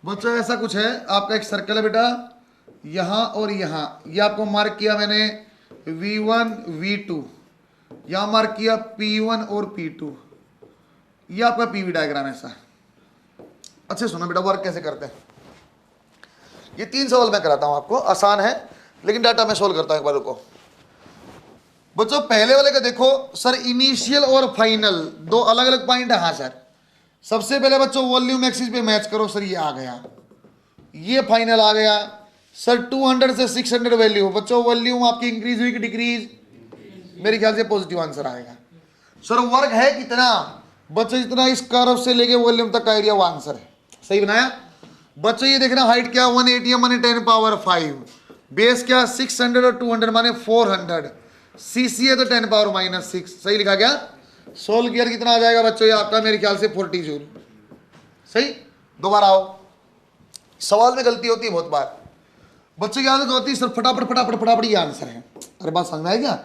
A: बच्चों। ऐसा कुछ है, आपका एक सर्कल है बेटा, यहां और यहां, ये आपको मार्क किया मैंने V1 V2, यहां मार्क किया P1 और P2, ये आपका पीवी डायग्राम ऐसा है। अच्छे सुनो बेटा, वर्क कैसे करते हैं, ये 3 सवाल मैं कराता हूं आपको, आसान है लेकिन डाटा मैं सोल्व करता हूं, एक बार रुको बच्चों। पहले वाले का देखो सर, इनिशियल और फाइनल 2 अलग अलग पॉइंट है। हाँ सर, सबसे पहले बच्चों वॉल्यूम एक्सिस पे मैच करो, सर ये आ गया, ये फाइनल आ गया सर। 200 से 600 वैल्यू बच्चों, वॉल्यूम आपकी इंक्रीज हुई कि डिक्रीज, मेरे ख्याल से पॉजिटिव आंसर आएगा। सर वर्क है कितना बच्चों, इतना इस कर्व से लेके वॉल्यूम तक का एरिया, वो आंसर है, सही बनाया बच्चों। ये देखना हाइट क्या, 1 ATM माने 10 पावर 5, बेस क्या 600 और 200 माने 400, सीसी है तो 10 पावर -6, सही लिखा क्या। सोल्व किया कितना आ जाएगा बच्चों, ये आपका मेरे ख्याल से 40 जूल, सही। दोबारा आओ, सवाल में गलती होती है बहुत बार बच्चों की आदत होती है सर फटाफट फटाफट फटाफट ये आंसर है। अरे बात समझ में आई क्या,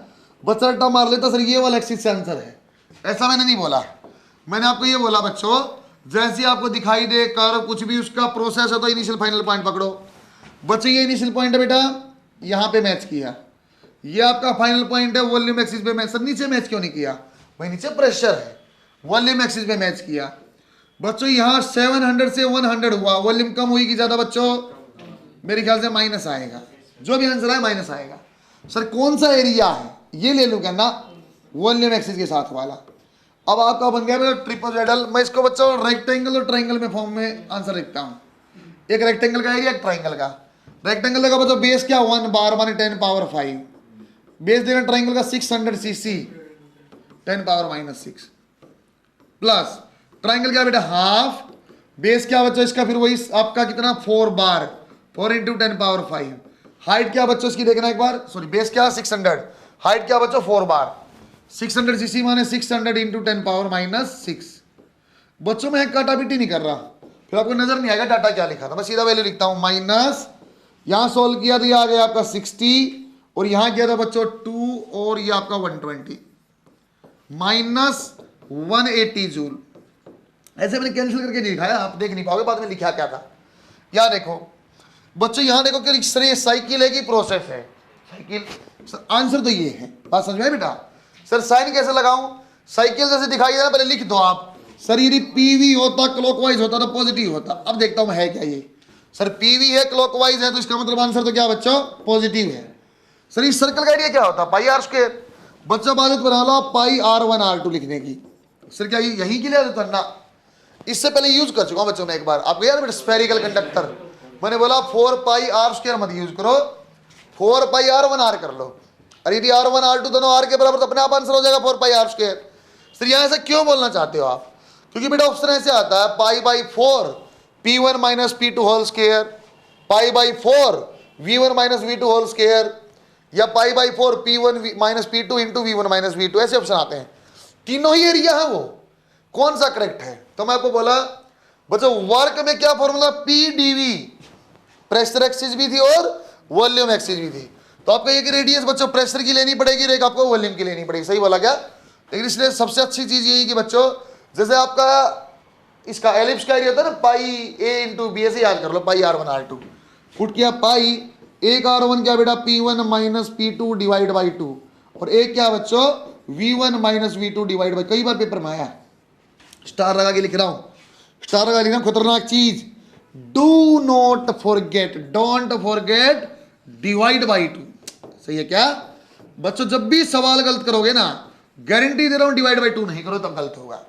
A: बच्चा रट्टा मार लेता सर ये वाला एक्सिस से आंसर है, ऐसा मैंने नहीं बोला। मैंने आपको ये बोला बच्चों, जैसे आपको दिखाई दे कर कुछ भी उसका प्रोसेस है तो इनिशियल फाइनल पॉइंट पकड़ो बच्चों। ये इनिशियल पॉइंट है बेटा, यहां पे मैच किया, ये आपका फाइनल पॉइंट है, वॉल्यूम एक्सिस पे मैच। सर नीचे मैच क्यों नहीं किया भाई, नीचे प्रेशर है, वॉल्यूम एक्सिस पे मैच किया बच्चों। यहां 700 से 100 हुआ, वॉल्यूम कम हुई कि ज्यादा बच्चों, मेरे ख्याल से माइनस आएगा, जो भी आंसर है माइनस आएगा। सर कौन सा एरिया है ये ले लूंगा ना, वॉल्यूम एक्सिस के साथ वाला। अब आपका बन गया ट्रिपोजेडल। मैं इसको बच्चों रेक्टेंगल और ट्रायंगल में फॉर्म में आंसर लिखता हूं, एक रेक्टेंगल का एरिया, एक ट्रायंगल का। रेक्टेंगल का बच्चों बेस क्या 1 बार माने 10 पावर 5, बेस देना ट्रायंगल का 600 cc 10 पावर -6, प्लस ट्रायंगल क्या बेटा हाफ, बेस क्या बच्चों इसका, फिर वही आपका कितना 4 बार, 4 × 10⁵। हाइट क्या बच्चों इसकी देखना एक बार, सॉरी बेस क्या 600, हाइट क्या बच्चों 4 बार, 600 सीसी माने 600 × 10⁻⁶। बच्चों में काटाबिटी नहीं कर रहा, फिर आपको नजर नहीं आएगा डाटा क्या लिखा था। मैं सीधा वैल्यू लिखता हूं माइनस, यहां सोल्व किया तो ये आ गया आपका 60 और यहां किया था बच्चों 2 और ये आपका 120 -180 जूल। ऐसे मैंने कैंसिल करके नहीं दिखाया, आप देख नहीं पाओगे बाद में लिखा क्या था। यहां देखो बच्चों, यहां देखो कि सर ये साइकिल है कि प्रोसेस है, साइकिल सर आंसर तो ये है। बात समझ में बेटा, सर साइन कैसे लगाऊं, साइकिल जैसे दिखाई दे रहा पहले लिख दो आप। सर यदि पीवी होता क्लॉकवाइज होता तो पॉजिटिव होता। अब देखता हूं है क्या ये, सर पीवी है क्लॉकवाइज है तो इसका मतलब आंसर तो क्या बच्चों पॉजिटिव है। सर इस सर्कल का आइडिया क्या होता पाई आर स्क्वायर। बच्चों आदत बना लो पाई R1 R2 लिखने की। सर क्या यही के लिए आदत है ना, इससे पहले यूज कर चुका हूं बच्चों में एक बार। आपको याद है स्फेरिकल कंडक्टर, मैंने बोला 4 पाई R स्क्वायर मत यूज करो, 4 पाई R1 R कर लो। और यदि R1 R2 दोनों R के बराबर तो अपने आप आंसर हो जाएगा 4 पाई R स्क्वायर। सर यहां ऐसा क्यों बोलना चाहते हो आप, क्योंकि बेटा ऑप्शन ऐसे आता है π/4 P1 - P2 whole square, π/4 V1 - V2 whole square, या π/4 P1 - P2 × V1 - V2, ऐसे ऑप्शन आते हैं। तीनों ही एरिया है, वो कौन सा करेक्ट है। तो मैं आपको बोला बच्चों वर्क में क्या फॉर्मूला PdV, प्रेशर एक्सिस भी थी और वॉल्यूम एक्सिस भी थी। तो आपको एक रेडियस बच्चों प्रेशर की लेनी पड़ेगी, एक आपको वॉल्यूम की लेनी पड़ेगी। सही बोला क्या, लेकिन इसलिए सबसे अच्छी चीज यही कि बच्चों जैसे आपका इसका एलिप्स का एरिया होता है ना πa × b, ऐसे याद कर लो πr1 r2 फुट किया पाई, एक R1 क्या बेटा P1 - P2 / 2 और एक क्या बच्चों V1 - V2 / कई बार पेपर में आया, स्टार लगा के लिख रहा हूं, स्टार लगा लिखना खतरनाक चीज। Do not forget, don't forget divide by 2। सही है क्या बच्चों, जब भी सवाल गलत करोगे ना गारंटी दे रहा हूं डिवाइड बाई 2 नहीं करो तब गलत होगा।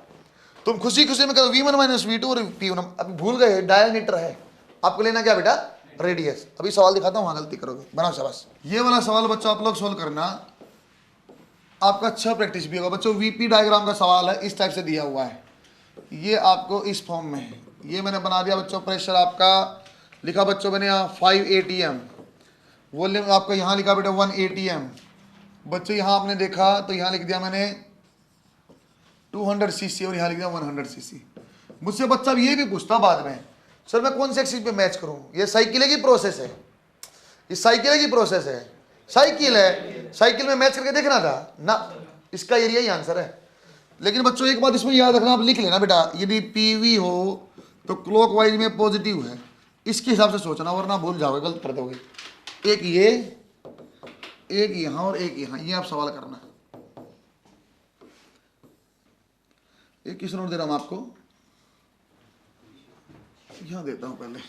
A: तुम खुशी खुशी में करो V1 - V2 और P1, अभी भूल गए डायमीटर है, आपको लेना क्या बेटा रेडियस। अभी सवाल दिखाता हूं, वहां गलती करोगे, बनाओ शाबाश। ये वाला सवाल बच्चों आप लोग सोल्व करना, आपका अच्छा प्रैक्टिस भी होगा बच्चों। वीपी डायग्राम का सवाल है, इस टाइप से दिया हुआ है, ये आपको इस फॉर्म में है। ये मैंने बना दिया बच्चों, प्रेशर आपका लिखा बच्चों मैंने यहाँ 5 atm, वॉल्यूम आपका यहाँ लिखा बेटा 1 atm। बच्चों यहाँ आपने देखा तो यहाँ लिख दिया मैंने 200 cc और यहाँ लिख दिया 100 cc। मुझसे बच्चा ये भी पूछता बाद में, सर मैं कौन से एक्सिस पे मैच करूं, ये साइकिल की प्रोसेस है, ये साइकिल की प्रोसेस है, साइकिल है, साइकिल में मैच करके देखना था ना, इसका एरिया ही आंसर है। लेकिन बच्चों एक बात इसमें याद रखना, आप लिख लेना बेटा, यदि पीवी हो तो क्लॉकवाइज में पॉजिटिव है, इसके हिसाब से सोचना वरना भूल जाओगे, गलत कर दोगे। एक ये, एक यहां और एक यहां, ये आप सवाल करना। एक किस नोट दे रहा हूं आपको, यहां देता हूं पहले,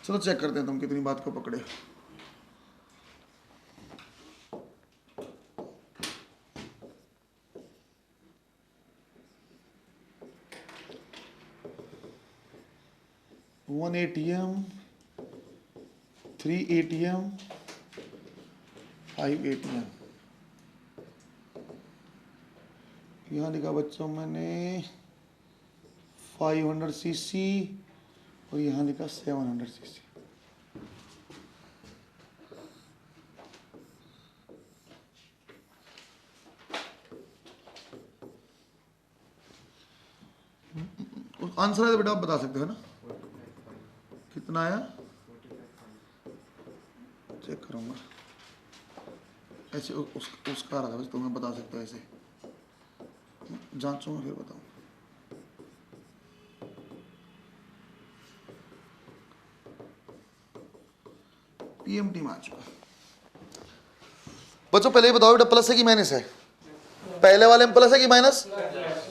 A: चलो चेक करते हैं तुम कितनी बात को पकड़े। One ATM, 3 ATM, 5 ATM। यहाँ लिखा बच्चों मैंने 500 cc और यहाँ लिखा 700 cc। आंसर है तो बेटा आप बता सकते हो ना कितना आया, चेक करूंगा। ऐसे उसका रहा बस, तुम्हें बता सकते हो, ऐसे जांचूंगा फिर बताऊं। PMT में आ चुका बच्चों। पहले ही बताओ बेटा प्लस है कि माइनस है, पहले वाले में प्लस है कि माइनस,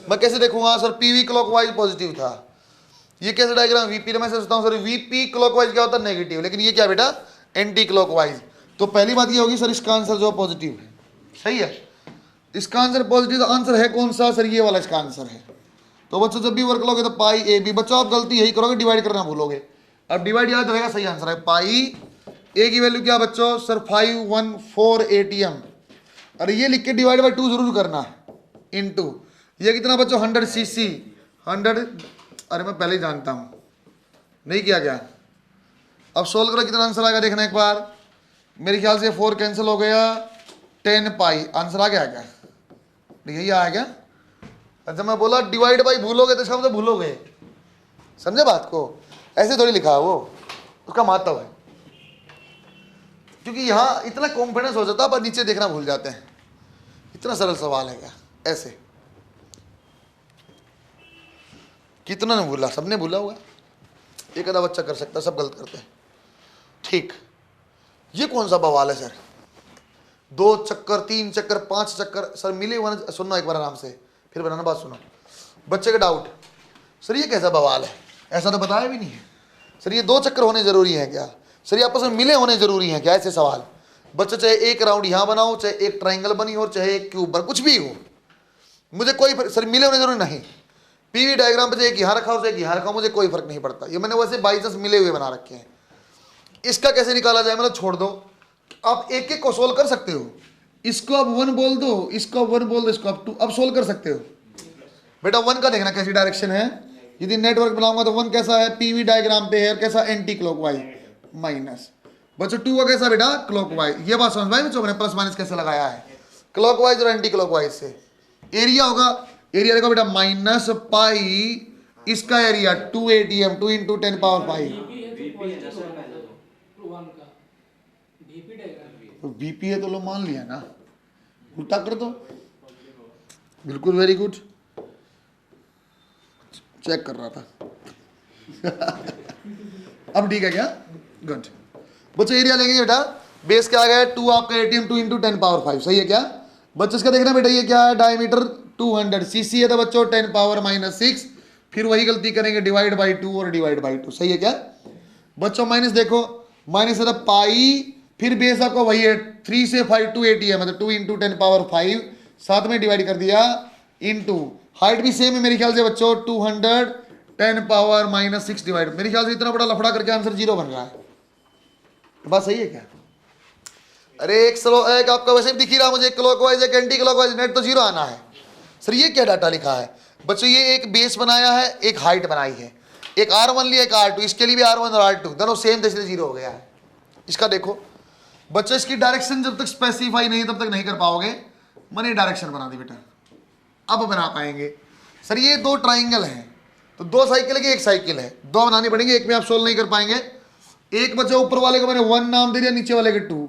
A: मैं कैसे देखूंगा सर पीवी क्लॉकवाइज पॉजिटिव था, ये कैसे डायग्राम वीपी, मैं सोचता हूं सर वीपी क्लॉकवाइज क्या होता है नेगेटिव, लेकिन ये क्या बेटा एंटी क्लॉकवाइज। तो पहली बात ये होगी सर इसका आंसर जो पॉजिटिव है, सही है, इसका आंसर पॉजिटिव। आंसर है कौन सा सर, ये वाला इसका आंसर है। तो बच्चों जब भी वर्क लोगे तो पाई ए बी, बच्चों आप गलती यही करोगे डिवाइड करना भूलोगे, अब डिवाइड याद रहेगा, सही आंसर है पाई ए की वैल्यू क्या बच्चों सर 514 ATM, और ये लिख के डिवाइड बाई 2 जरूर करना है, इनटू ये कितना बच्चों 100 cc, 100 अरे मैं पहले ही जानता हूं, नहीं किया क्या? अब सोल्व करो, कितना आंसर आएगा देखना एक बार। मेरे ख्याल से 4 कैंसिल हो गया, 10 पाई आंसर आ गया क्या? यही आया क्या? अच्छा मैं बोला डिवाइड बाई भूलोगे तो इसका मतलब भूलोगे, समझे बात को? ऐसे थोड़ी लिखा है वो, उसका महत्व है। क्योंकि यहाँ इतना कॉन्फिडेंस हो जाता है पर नीचे देखना भूल जाते हैं। इतना सरल सवाल है क्या? ऐसे कितना ने भूला? सबने भूला हुआ, एक आधा बच्चा कर सकता, सब गलत करते हैं। ठीक, ये कौन सा बवाल है सर? 2 चक्कर 3 चक्कर 5 चक्कर सर मिले हुए? सुनना एक बार आराम से, फिर बनाना बात सुनो। बच्चे का डाउट, सर ये कैसा बवाल है? ऐसा तो बताया भी नहीं है सर। ये 2 चक्कर होने जरूरी है क्या? सर ये आपस में मिले होने जरूरी है क्या? ऐसे सवाल बच्चे चाहे एक राउंड यहाँ बनाओ, चाहे एक ट्राइंगल बनी हो, चाहे एक क्यूब बन, कुछ भी हो, मुझे कोई सर मिले होने जरूरी नहीं। पीवी डायग्राम पे एक यहाँ रखा हो, एक यहाँ रखा, मुझे कोई फर्क नहीं पड़ता। ये मैंने वैसे बाई चांस मिले हुए बना रखे हैं। इसका कैसे निकाला जाए मतलब छोड़ दो, आप एक एक को सोल्व कर सकते हो। इसको आप 1 बोल दो, इसको 1 बोल दो, इसको आप 2, अब सोल्व कर सकते हो। बेटा 1 का देखना कैसी डायरेक्शन है। यदि नेटवर्क बनाऊंगा तो 1 कैसा है? पीवी डायग्राम पे है, कैसा? Anti clockwise minus. बच्चों 2 का कैसा बेटा? क्लॉकवाइज। ये बात समझ में आई बच्चों? मैंने प्लस माइनस कैसे लगाया है, क्लॉकवाइज और एंटी क्लॉकवाइज से। एरिया होगा, एरिया देखो बेटा माइनस पाई, इसका एरिया 2 ATM, 2 × 10 पावर 5। VP है तो लो मान लिया ना, उल्टा कर दो। बिल्कुल वेरी गुड, चेक कर रहा था। अब ठीक है क्या? गुड। बच्चों एरिया लेंगे बेटा, बेस क्या आ गया? 2 आपका ATM, 2 × 10 पावर 5, सही है क्या? बच्चों इसका देखना बेटा ये क्या है? डायमीटर 200, CC है तो बच्चों 10 पावर -6। फिर वही गलती करेंगे, डिवाइड बाई 2 और डिवाइड बाई 2, सही है क्या? बच्चों माइनस देखो, माइनस है तो पाई, फिर बेस आपका वही है 3 से 5 2 ATM, मतलब 2 × 10 पावर 5, साथ में डिवाइड कर दिया इनटू, हाइट भी सेम है मेरे ख्याल से बच्चों 200 10 पावर -6 डिवाइड। मेरे ख्याल से इतना बड़ा लफड़ा करके आंसर 0 बन रहा है। बात सही है क्या? अरे एक आपका वैसे भी दिख ही रहा मुझे, क्लॉकवाइज एक एंटी क्लॉकवाइज, नेट तो 0 आना है। सर ये क्या डाटा लिखा है? बच्चों ये एक बेस बनाया है, एक हाइट बनाई है, एक R1 लिया, एक R2, इसके लिए भी R1 और R2 दोनों सेम थे इसलिए 0 हो गया है। इसका देखो बच्चों, इसकी डायरेक्शन जब तक स्पेसिफाई नहीं तब तक नहीं कर पाओगे। मैंने डायरेक्शन बना दी बेटा, अब बना पाएंगे। सर ये 2 ट्राइंगल हैं तो 2 साइकिल की 1 साइकिल है, 2 बनानी पड़ेंगे, एक में आप सोल्व नहीं कर पाएंगे। एक बच्चों ऊपर वाले को मैंने 1 नाम दे दिया, नीचे वाले के 2।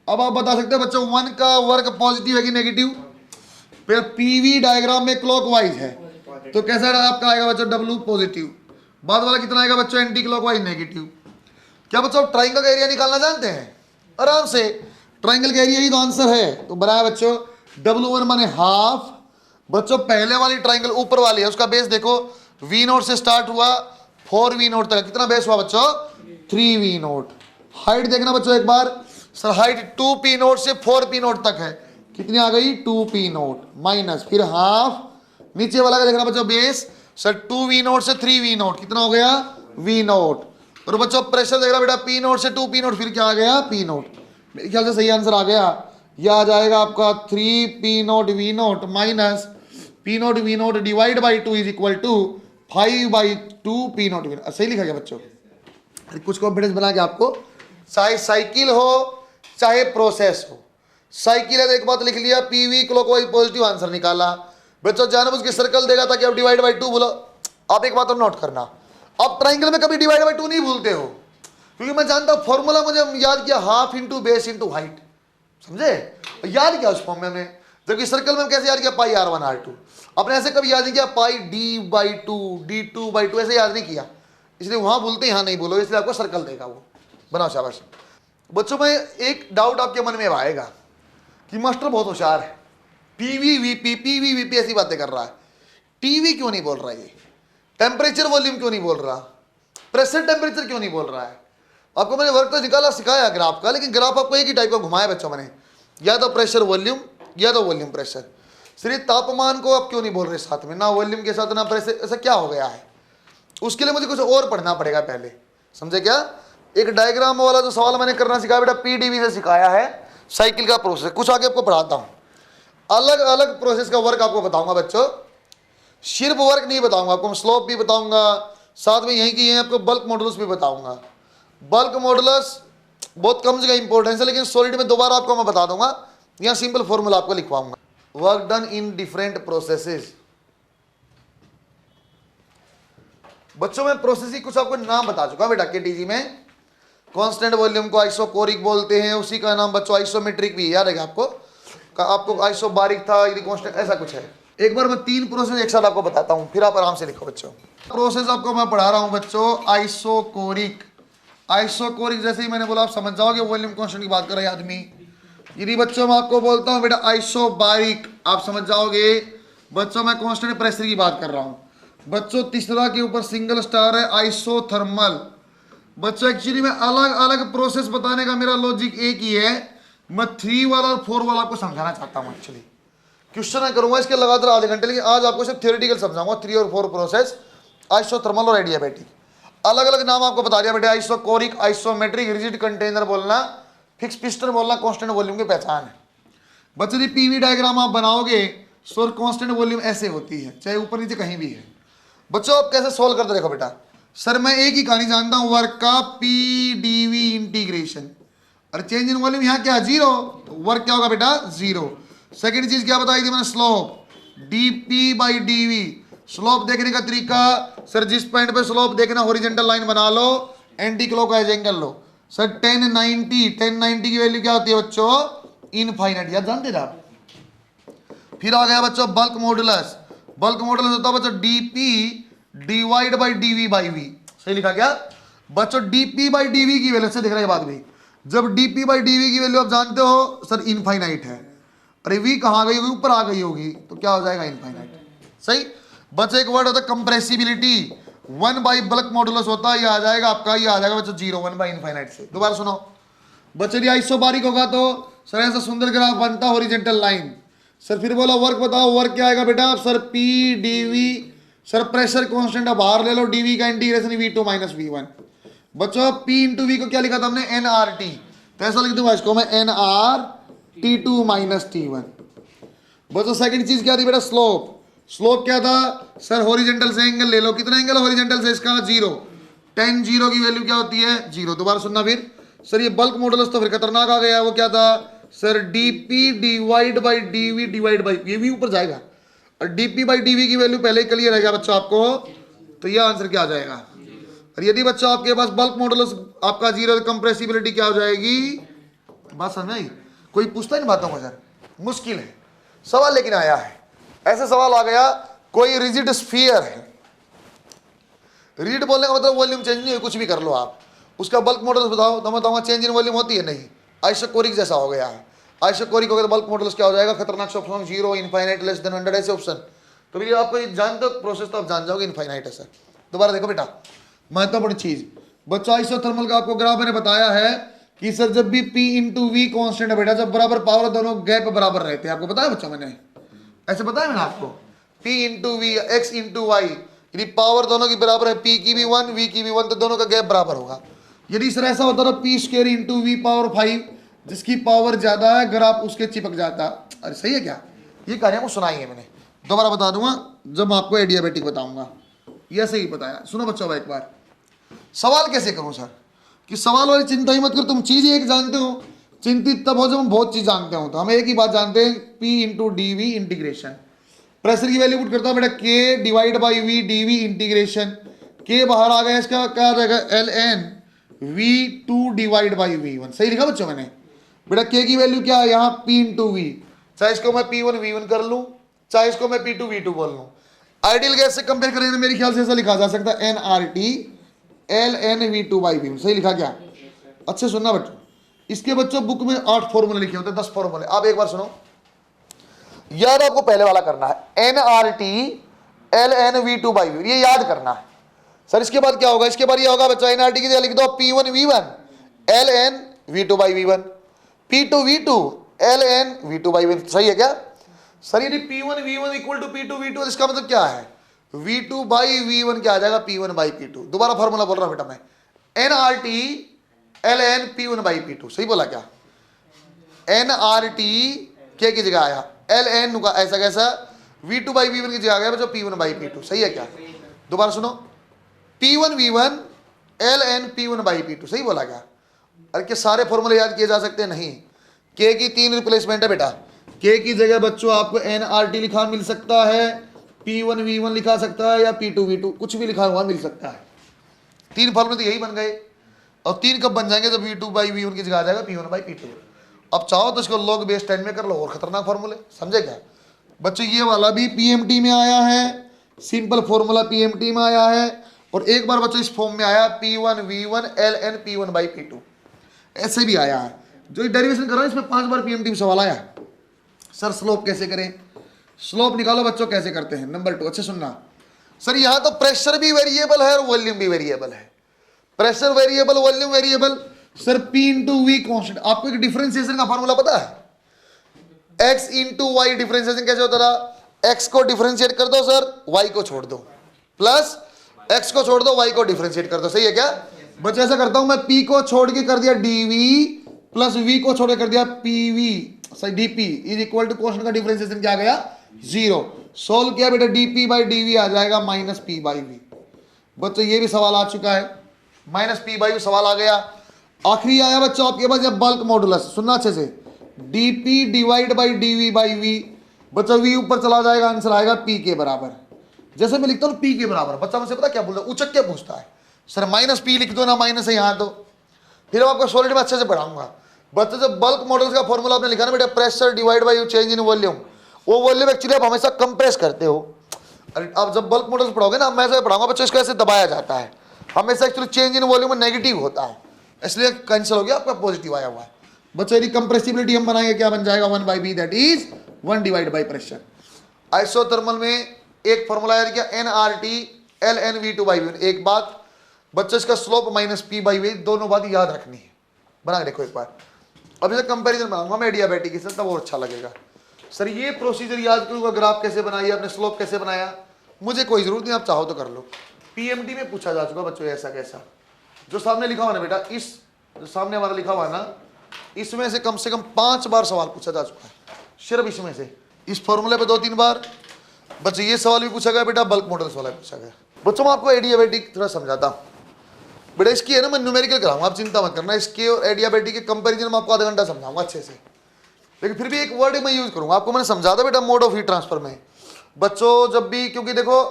A: अब आप बता सकते हैं बच्चों 1 का वर्क पॉजिटिव है कि नेगेटिव? फिर पीवी डायग्राम में क्लॉकवाइज है तो कैसा आपका आएगा बच्चों? W positive. बाद वाला कितना आएगा बच्चों? Anti clockwise negative. क्या बच्चों ट्राइंगल का एरिया निकालना जानते हैं? आराम से, ट्राइंगल का एरिया ही तो आंसर है। तो बनाया बच्चों W1 माने हाफ। बच्चों पहले वाली ट्राइंगल ऊपर वाली है, उसका बेस देखो V0 से स्टार्ट हुआ 4V0 तक, कितना बेस हुआ बच्चों? 3V0। हाइट देखना बच्चों एक बार, सर हाइट 2P0 से 4P0 तक है, कितनी आ गई? 2P0 माइनस, फिर हाफ। नीचे वाला का देखना बच्चों बेस, सर 2V0 से 3V0, कितना हो गया? V0। और बच्चों प्रेशर देखना बेटा P0 से 2P0, फिर क्या आ गया? P0। मेरे ख्याल से सही आंसर आ गया। यह आ जाएगा आपका 3P0 V0 minus P0 V0 divide by 2 is equal to 5/2 P0 V0। सही लिखा गया बच्चों? कुछ कॉन्फिडेंस बना के आपको, चाहे साइकिल हो चाहे प्रोसेस हो। साइकिल है तो एक बात लिख लिया, पीवी क्लॉकवाइज पॉजिटिव, आंसर निकाला। बच्चों जानबूझ के सर्कल देगा ताकि आप डिवाइड बाई 2 बोलो। आप एक बात और नोट करना, आप ट्राइंगल में कभी डिवाइड बाई 2 नहीं भूलते हो, क्योंकि मैं जानता हूं फॉर्मूला मुझे याद किया, half into base into height, समझे? याद किया उस फॉर्म में हमने, जबकि सर्कल में कैसे याद किया? पाई R1 R2। आपने ऐसे कभी याद नहीं किया पाई D/2 D2/2, ऐसे याद नहीं किया, इसलिए वहां भूलते यहाँ नहीं बोलो, इसलिए आपको सर्कल देगा वो। बनाओ शाबाश। बच्चों में एक डाउट आपके मन में आएगा कि मास्टर बहुत होशियार है, PV/VP ऐसी बातें कर रहा है, टीवी क्यों नहीं बोल रहा है? ये टेम्परेचर वॉल्यूम क्यों नहीं बोल रहा? प्रेशर टेम्परेचर क्यों नहीं बोल रहा है? आपको मैंने वर्क तो निकाला सिखाया ग्राफ का, लेकिन ग्राफ आपको एक ही टाइप का घुमाया बच्चों मैंने, या तो प्रेशर वॉल्यूम या तो वॉल्यूम प्रेशर। सिर्फ तापमान को आप क्यों नहीं बोल रहे साथ में, ना वॉल्यूम के साथ ना प्रेशर, ऐसा क्या हो गया है? उसके लिए मुझे कुछ और पढ़ना पड़ेगा पहले, समझे क्या? एक डायग्राम वाला जो सवाल मैंने करना सिखाया बेटा, PDB से सिखाया है, साइकिल का प्रोसेस, कुछ आगे आपको पढ़ाता हूँ। अलग अलग प्रोसेस का वर्क आपको बताऊंगा बच्चों। सिर्फ वर्क नहीं बताऊंगा आपको, मैं स्लोप भी बताऊंगा, साथ में यही की है आपको बल्क मॉडुलस भी बताऊंगा। बल्क मॉडुलस बहुत कम जगह इंपॉर्टेंस है, लेकिन सॉलिड में दोबारा आपको मैं बता दूंगा, यहाँ सिंपल फॉर्मूला आपको लिखवाऊंगा। Work done in different processes. बच्चों में प्रोसेस की कुछ आपको नाम बता चुका बेटा केटीजी में। कांस्टेंट वॉल्यूम को आइसोकोरिक बोलते हैं, उसी का नाम बच्चों आइसोमेट्रिक भी याद है आपको आइसोबारिक था, यदि कांस्टेंट ऐसा कुछ है। एक बार मैं 3 प्रोसेस एक साथ आपको बताता हूं, फिर आप आराम से लिखो बच्चों। प्रोसेस आपको मैं पढ़ा रहा हूं बच्चों आइसोकोरिक। आइसोकोरिक जैसे ही मैंने बोला आप समझ जाओगे वॉल्यूम कांस्टेंट की बात कर रहा है आदमी। यदि बच्चों मैं आपको बोलता हूं बेटा आइसोबारिक, आप समझ जाओगे बच्चों मैं कांस्टेंट प्रेशर की बात कर रहा हूं। बच्चों तीसरा के ऊपर सिंगल स्टार है आइसोथर्मल। बच्चों एक्चुअली में अलग अलग प्रोसेस बताने का मेरा लॉजिक एक ही है, मैं 3 वाला और 4 वाला आपको समझाना चाहता हूं। एक्चुअली क्वेश्चन मैं करूंगा इसके लगातार आधे घंटे, लेकिन आज आपको सिर्फ थियोरेटिकल समझाऊंगा 3 और 4 प्रोसेस, आइसोथर्मल और एडियाबैटिक। अलग अलग नाम आपको बता दिया बेटा, आइसोकोरिक, आइसोमेट्रिक, रिजिड कंटेनर बोलना, फिक्स पिस्टन बोलना, कांस्टेंट वॉल्यूम की पहचान है। बच्चों ये पीवी डायग्राम आप बनाओगे सो कांस्टेंट वॉल्यूम ऐसे होती है, चाहे ऊपर नीचे कहीं भी है। बच्चों आप कैसे सोल्व करते देखो बेटा, सर मैं एक ही कहानी जानता हूं वर्क का पी डीवी इंटीग्रेशन, और चेंज इन वॉल्यूम यहाँ क्या 0, तो वर्क क्या होगा बेटा 0। सेकंड चीज क्या बताई थी मैंने, slope DP by DV. Slope देखने का तरीका सर, जिस पॉइंट पे स्लोप देखना हॉरिजॉन्टल लाइन बना लो, एंटी क्लॉकवाइज एंगल लो। सर 1090 की वैल्यू क्या होती है बच्चों, इनफाइनाइट, याद जानते थे आप। फिर आ गया बच्चों बल्क मॉडुलस। बल्क मॉडुलस होता है बच्चों DP divide by DV by V. सही लिखा क्या बच्चों, डीपी बाई डीवी की वैल्यू से दिख रहा है बात भी। जब डीपी बाई डीवी की वैल्यू आप जानते हो सर इनफाइनाइट है, अरे वी कहाँ गई होगी, ऊपर आ गई होगी, तो क्या हो जाएगा इनफाइनाइट। सही बच्चों एक वर्ड होता है कंप्रेसिबिलिटी, 1 बाई बल्क मॉडुलस होता है, ये आ जाएगा आपका, ये आ जाएगा बच्चों 0, 1 बाई इनफाइनाइट से। दोबारा सुनो बच्चों, ये आइसोबारिक होगा तो सर ऐसा सुंदर ग्राफ बनता हॉरिजॉन्टल लाइन। सर फिर बोला वर्क बताओ, वर्क क्या आएगा बेटा, sir P DV, sir pressure constant बाहर ले लो, डीवी का इंटीग्रेशन V2 माइनस V1। बच्चों P इंटू वी को क्या लिखा था हमने, NRT, तो ऐसा लिख दूंगा इसको मैं NRT2 माइनस T1। बच्चों सेकंड चीज क्या थी बेटा, स्लोप। स्लोप क्या था सर, हॉरिजॉन्टल से एंगल ले लो, कितना एंगल हॉरिजॉन्टल से, इसका 0, 10 0 की वैल्यू क्या होती है 0। दोबारा सुनना फिर सर, ये बल्क मॉडुलस तो फिर खतरनाक आ गया, वो क्या था sir, DP divide by DV divide by, ये भी ऊपर जाएगा, और डीपी बाई डीवी की वैल्यू पहले ही क्लियर रहेगा बच्चों आपको, तो ये आंसर क्या आ जाएगा। और यदि बच्चों आपके पास बल्क मॉडुलस आपका 0, कंप्रेसिबिलिटी क्या हो जाएगी। बात समझ आई, कोई पूछता नहीं बातों को सर, मुश्किल है सवाल, लेकिन आया है ऐसे सवाल आ गया, कोई रिजिड स्फीयर है, रिजिड बोलने का मतलब वॉल्यूम चेंज नहीं है, कुछ भी कर लो आप, उसका बल्क मॉडुलस बताओ, तो मैं बताऊंगा चेंज इन वॉल्यूम होती है नहीं, आइसोकोरिक जैसा हो गया है। आइसोकोरिक हो गया तो बल्क मॉडुलस क्या हो जाएगा, खतरनाक ऑप्शन 0, इनफाइनाइट, लेस देन 100 ऐसे ऑप्शन। तो भैया आपको जानते हो प्रोसेस, तो आप जान जाओगे इनफाइनाइट है सर। दोबारा देखो बेटा, महत्वपूर्ण चीज बच्चा, आइसोथर्मल का आपको ग्राफ मैंने बताया है कि सर जब भी P इंटू वी कॉन्स्टेंट है बेटा, जब बराबर पावर दोनों गैप बराबर रहते हैं, आपको बताया बच्चा मैंने, ऐसे बताया मैंने आपको, P into V X into Y, यदि पावर दोनों की बराबर है, P की भी 1 V की भी 1, तो दोनों का गैप बराबर होगा। यदि सर ऐसा होता तो P square into V power 5, जिसकी पावर ज्यादा है ग्राफ उसके चिपक जाता। अरे सही है क्या, ये कहानी आपको सुनाई है मैंने, दोबारा बता दूंगा जब आपको एडियाबैटिक बताऊंगा, ये सही बताया। सुनो बच्चों एक बार, सवाल कैसे करूं सर, कि सवाल वाली चिंता ही मत करो, तुम चीज एक जानते हो, चिंतित तब हो जब हम बहुत चीज जानते हो। तो हम एक ही बात जानते हैं, P into DV integration, pressure की वैल्यू पुट करता हूं बेटा K divide by V DV integration, K बाहर आ गया, इसका क्या आ जाएगा LN V2 divide by V1। सही लिखा बच्चों मैंने बेटा, K की वैल्यू क्या है यहाँ P इंटू वी, चाहे इसको मैं P1 V1 कर लूं, चाहे इसको मैं P2 V2 बोल लूं। आइडियल गैस से कंपेयर करें तो मेरे ख्याल से ऐसा लिखा जा सकता है NRT LN V2 by V1। सही लिखा क्या, अच्छे सुनना बच्चों, इसके बच्चों बुक में 8 फॉर्मूले लिखे होते हैं, 10 फॉर्मूले, आप एक बार सुनो, याद आपको पहले वाला करना है, NRT LN V2 by V1, ये याद करना है। सर इसके बाद क्या होगा, इसके बाद ये होगा बच्चा NRT की जगह लिख दो P1 V1 LN V2 by V1, P2 V2 LN V2 by V1। सही है क्या सर, यदि P1 V1 equal to P2 V2, इसका मतलब क्या है, V2 बाई V1 क्या आ जाएगा, P1 बाई P2। दोबारा फॉर्मूला बोल रहा हूं बेटा मैं, NRT LN P1 by P2। सही बोला क्या, NRT क्या की जगह आया LN का ऐसा कैसा, V2 बाई V1 की जगह आ गया बच्चों P1 बाई P2, सही है क्या? दोबारा सुनो, P1 V1 ln P1 by P2, सही बोला क्या? अरे क्या सारे फॉर्मूले याद किए जा सकते हैं? नहीं, K की 3 रिप्लेसमेंट है बेटा। K की जगह बच्चों आपको nRT लिखा मिल सकता है, P1 V1 लिखा सकता है, या P2 V2 कुछ भी लिखा हुआ मिल सकता है। 3 फॉर्मूले तो यही बन गए, और 3 कब बन जाएंगे? जब V2 बाई V1 की जगह आ जाएगा P1 बाई P2। अब चाहो तो इसको log बेस 10 में कर लो, और खतरनाक फॉर्मूले, समझे क्या बच्चों? ये वाला भी PMT में आया है, सिंपल फॉर्मूला PMT में आया है, और एक बार बच्चों इस फॉर्म में आया P1 V1 ln P1 by P2, ऐसे भी आया है। जो डेरिवेशन कर रहा है इसमें 5 बार PMT में सवाल आया। सर स्लोप कैसे करें? स्लोप निकालो बच्चों, कैसे करते हैं? नंबर 2 अच्छे सुनना। सर यहाँ तो प्रेशर भी वेरिएबल है और वॉल्यूम भी वेरिएबल है। Pressure variable, volume variable. Sir P into we constant. आपको एक डिफरेंशिएशन का फॉर्मूला पता है? x इंटू वाई डिफरेंशिएशन कैसे होता था? x को डिफरेंशिएट कर दो सर, y को छोड़ दो, प्लस x को छोड़ दो, y को डिफरेंशिएट कर दो, सही है क्या? बच्चे ऐसा करता हूं मैं, p को छोड़ के कर दिया dv, प्लस v को छोड़ के कर दिया pv, सही, dp is equal to constant का डिफरेंशिएशन क्या आ गया? 0। सोल्व किया बेटा, dp बाई dv आ जाएगा माइनस p बाई v। बच्चों ये भी सवाल आ चुका है, माइनस p बाई v सवाल आ गया। आखिरी आया बच्चों आपके पास बल्क मॉडुलस, सुनना अच्छे से, dp divide by dv by v। बच्चा v ऊपर चला जाएगा, आंसर आएगा p के बराबर। जैसे मैं लिखता हूँ p के बराबर, बच्चा मुझसे पता क्या बोल रहा है? उचक क्या पूछता है, सर माइनस p लिख दो ना, माइनस है यहाँ तो। फिर मैं आपको सॉलिड में अच्छे से पढ़ाऊंगा। बच्चे जब बल्क मॉडल्स का फॉर्मूला आपने लिखा ना बेटा, pressure divide by change in volume, वो वॉल्यूम एक्चुअली आप हमेशा कंप्रेस करते हो। आप जब बल्क मॉडल्स पढ़ोगे ना, मैं ऐसे पढ़ाऊंगा बच्चों, इसको ऐसे दबाया जाता है, हमेशा actually change in volume negative होता है, इसलिए कैंसिल हो गया, आपका पॉजिटिव आया हुआ है। बच्चों यदि कंप्रेसिबिलिटी हम बनाएंगे, क्या बन जाएगा? 1 by B, that is 1 divide by pressure. Isothermal में एक फॉर्मूला याद किया, nRT ln V2 by V1। एक बात बच्चों, इसका slope minus p by v, दोनों बात याद रखनी है, बना के देखो एक बार। अब जैसे कंपैरिजन बनाऊंगा मैं एडियाबैटिक के साथ, तब और अच्छा लगेगा। सर ये प्रोसीजर याद करूंगा, ग्राफ कैसे बनाई आपने, स्लोप कैसे बनाया, मुझे कोई जरूरत नहीं, आप चाहो तो कर लो। PMT में पूछा जा चुका बच्चों ऐसा कैसा, जो सामने लिखा हुआ ना बेटा, इस जो सामने हमारा लिखा हुआ है ना, इसमें से कम 5 बार सवाल पूछा जा चुका है, सिर्फ इसमें से। इस फॉर्मूले पे 2-3 बार बच्चों ये सवाल भी पूछा गया बेटा, बल्क मॉडल्स वाला पूछा गया। बच्चों मैं आपको एडियाबैटिक थोड़ा समझाता हूँ बेटा, इसकी है ना मैं न्यूमेरिकल कराऊंगा, आप चिंता मत करना। इसके और एडियाबैटिक के कंपैरिजन में आपको आधा घंटा समझाऊंगा अच्छे से, लेकिन फिर भी एक वर्ड मैं यूज करूंगा, आपको मैंने समझा था बेटा मोड ऑफ हीट ट्रांसफर में। बच्चों जब भी, क्योंकि देखो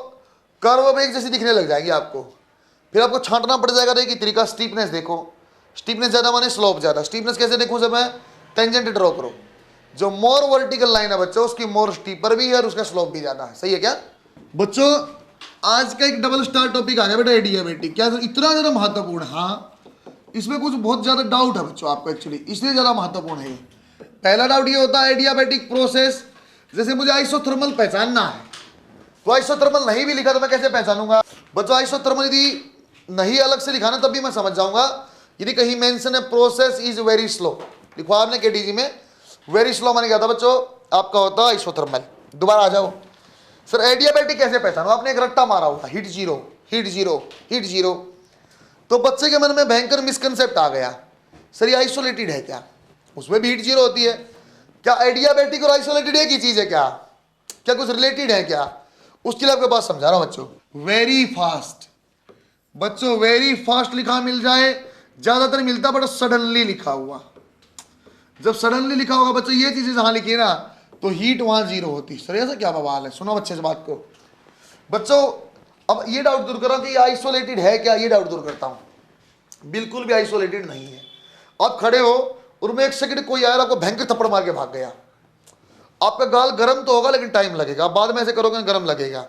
A: कर्व में एक जैसी दिखने लग जाएगी आपको, फिर आपको छांटना पड़ जाएगा। देखिए तरीका, स्टीपनेस देखो, स्टीपनेस ज्यादा माने स्लोप ज्यादा। स्टीपनेस कैसे देखूं जब मैं टेंजेंट ड्रॉ करूं, जो मोर वर्टिकल लाइन है बच्चों, उसकी मोर स्टीपर भी है और उसका स्लोप भी ज्यादा है, सही है क्या? बच्चों आज का एक डबल स्टार टॉपिक आ गया बेटा, एडियाबैटिक। क्या इतना ज्यादा महत्वपूर्ण? हाँ, इसमें कुछ बहुत ज्यादा डाउट है बच्चों आपको एक्चुअली, इसलिए ज्यादा महत्वपूर्ण है। पहला डाउट ये होता है एडियाबैटिक प्रोसेस, जैसे मुझे आइसोथर्मल पहचानना है, तो आइसोथर्मल नहीं भी लिखा तो मैं कैसे पहचानूंगा? बच्चों आइसोथर्मल यदि नहीं अलग से लिखा ना, तब भी मैं समझ जाऊंगा। यदि कहीं मेंशन है प्रोसेस इज वेरी स्लो, लिखवा आपने केटीजी में, वेरी स्लो माने क्या था बच्चों? आपका होता है आइसोथर्मल। दोबारा आ जाओ सर, एडियाबैटिक कैसे पहचानो? आपने एक रट्टा मारा हुआ, heat zero, heat zero, heat zero, तो बच्चे के मन में भयंकर मिसकंसेप्ट आ गया, सर ये आइसोलेटेड है क्या? उसमें भी हीट जीरो होती है क्या? एडियाबैटिक और आइसोलेटेड एक ही चीज है क्या? क्या कुछ रिलेटेड है क्या? उसके लिए आपके पास समझा रहा हूं बच्चों। वेरी फास्ट, बच्चों वेरी फास्ट लिखा मिल जाए, ज्यादातर मिलता बट सडनली लिखा हुआ। जब सडनली लिखा होगा बच्चों, ये चीजें जहां लिखी है ना, तो हीट वहां जीरो होती। सर ऐसा क्या बवाल है? सुनो अच्छे से बात को बच्चों। अब ये डाउट दूर करो कि ये आइसोलेटेड है क्या, ये डाउट दूर करता हूं। बिल्कुल भी आइसोलेटेड नहीं है। आप खड़े हो और मैं 1 सेकंड कोई आया, आपको भयंकर थप्पड़ मार के भाग गया, आपका गाल गर्म तो होगा लेकिन टाइम लगेगा, बाद में ऐसे करोगे गर्म लगेगा।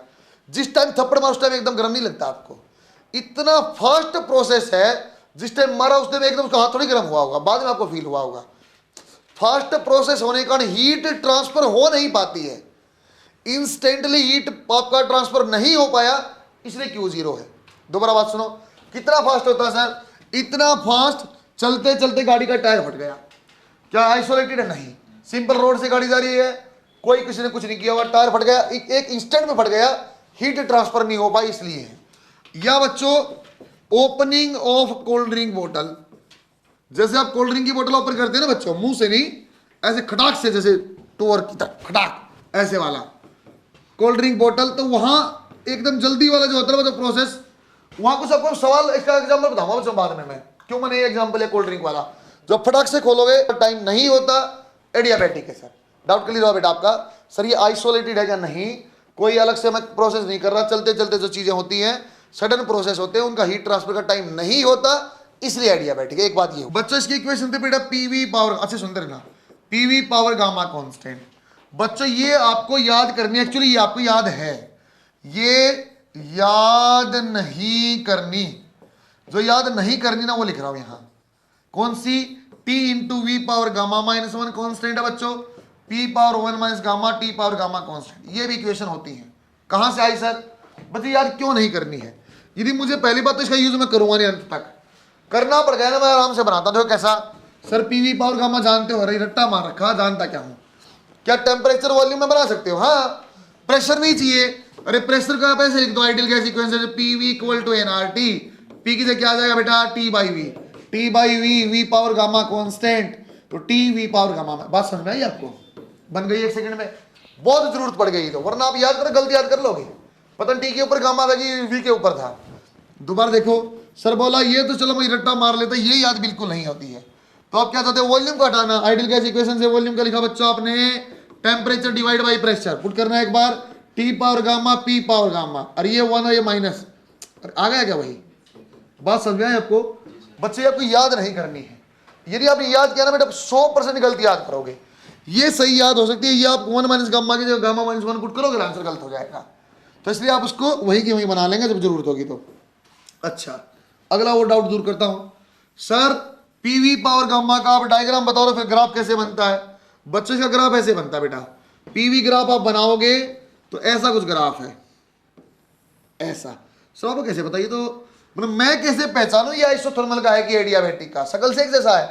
A: जिस टाइम थप्पड़ मार उस टाइम एकदम गर्म नहीं लगता आपको, इतना फास्ट प्रोसेस है। जिस टाइम मारा उस टाइम एकदम हाथ थोड़ी गर्म हुआ होगा, बाद में आपको फील हुआ होगा। फास्ट प्रोसेस होने के कारण हीट ट्रांसफर हो नहीं पाती है, इंस्टेंटली हीट आपका ट्रांसफर नहीं हो पाया, इसलिए क्यू जीरो है। दोबारा बात सुनो, कितना फास्ट होता है सर? इतना फास्ट, चलते चलते गाड़ी का टायर फट गया, क्या आइसोलेटेड है? नहीं, सिंपल रोड से गाड़ी जा रही है, कोई किसी ने कुछ नहीं किया हुआ, टायर फट गया, एक इंस्टेंट में फट गया, हीट ट्रांसफर नहीं हो पाई इसलिए है। या बच्चों ओपनिंग ऑफ कोल्ड ड्रिंक बोतल, जैसे आप कोल्ड ड्रिंक की बोतल ओपन करते हैं ना बच्चों, मुंह से नहीं, ऐसे खटाक से, जैसे टोर की तरह खटाक, ऐसे वाला। कोल्ड ड्रिंक बोतल, तो वहां एकदम जल्दी वाला जो होता है वो जो प्रोसेस, वहां कुछ आपको सवाल, इसका एग्जाम्पल बताऊंगा बच्चों बाद में मैं, क्यों मैंने ये एग्जाम्पल है कोल्ड ड्रिंक वाला। जो फटाक से खोलोगे टाइम नहीं होता, एडियाबेटिक है सर। डाउट क्लियर हुआ बेटा आपका? सर ये आइसोलेटेड है या नहीं, कोई अलग से मैं प्रोसेस नहीं कर रहा, चलते चलते जो चीजें होती हैं सडन प्रोसेस होते हैं, उनका हीट ट्रांसफर का टाइम नहीं होता, इसलिए एडियाबेटिक है। एक बात ये बच्चों, इसकी इक्वेशन थे बेटा पीवी पावर, अच्छे सुनते रहना, पीवी पावर गामा कांस्टेंट। बच्चों ये आपको याद करनी, एक्चुअली ये आपको याद है, ये याद नहीं करनी, जो याद नहीं करनी ना वो लिख रहा हूं यहां। कौन सी? T into V power gamma minus one constant है बच्चों, P power one minus gamma T power gamma constant. ये भी इक्वेशन होती है। कहां से आई सर? बच्चे याद क्यों नहीं करनी है? यदि मुझे पहली बात तो इसका यूज मैं करूंगा नहीं, अंत तक करना पड़ गया ना, मैं आराम से बनाता। देखो कैसा सर, पीवी पावर गामा जानते हो, अरे रट्टा मार रखा, जानता क्या हूं? क्या टेम्परेचर वॉल्यूम में बना सकते हो? हाँ, प्रेशर नहीं चाहिए। अरे प्रेशर का आप ऐसे लिख दो, ideal gas equation PV equal to NRT, P की जगह क्या आ जाएगा बेटा? T by V, T by V, V power gamma constant, तो टी वी पावर गामा में। बात समझ में आई आपको? बन गई एक सेकंड में, बहुत जरूरत पड़ गई तो, वरना आप याद कर गलती याद कर लोगे। पता टी के ऊपर गामा था कि वी के ऊपर था। दोबारा देखो, सर बोला ये तो चलो मैं रट्टा मार लेता, ये याद बिल्कुल नहीं होती है। तो आप क्या चाहते हो? वॉल्यूम को हटाना। आइडियल गैस इक्वेशन से वॉल्यूम का लिखा बच्चों आपने, temperature divide by pressure, put करना एक बार, T power gamma P power gamma, और ये वन और ये माइनस, आ गया क्या? वही बात समझ में आई आपको? बच्चे आपको याद नहीं करनी है। यदि आपने याद किया ना बेटा, 100% गलती याद करोगे। ये सही याद हो सकती है, ये आप वन माइनस गामा की जगह गामा माइनस वन पुट करोगे, आंसर गलत हो जाएगा। तो इसलिए आप उसको वही की वही बना लेंगे जब जरूरत होगी तो। अच्छा, अगला वो डाउट दूर करता हूं, सर पीवी पावर गामा का आप डायग्राम बताओ, फिर ग्राफ कैसे बनता है? बच्चों का ग्राफ ऐसे बनता है बेटा, पीवी ग्राफ आप बनाओगे तो ऐसा कुछ ग्राफ है, ऐसा। सर आपको कैसे बताइए? तो मतलब मैं कैसे पहचानूं ये आइसोथर्मल का है कि एडियाबेटिक का? शकल से एक जैसा है।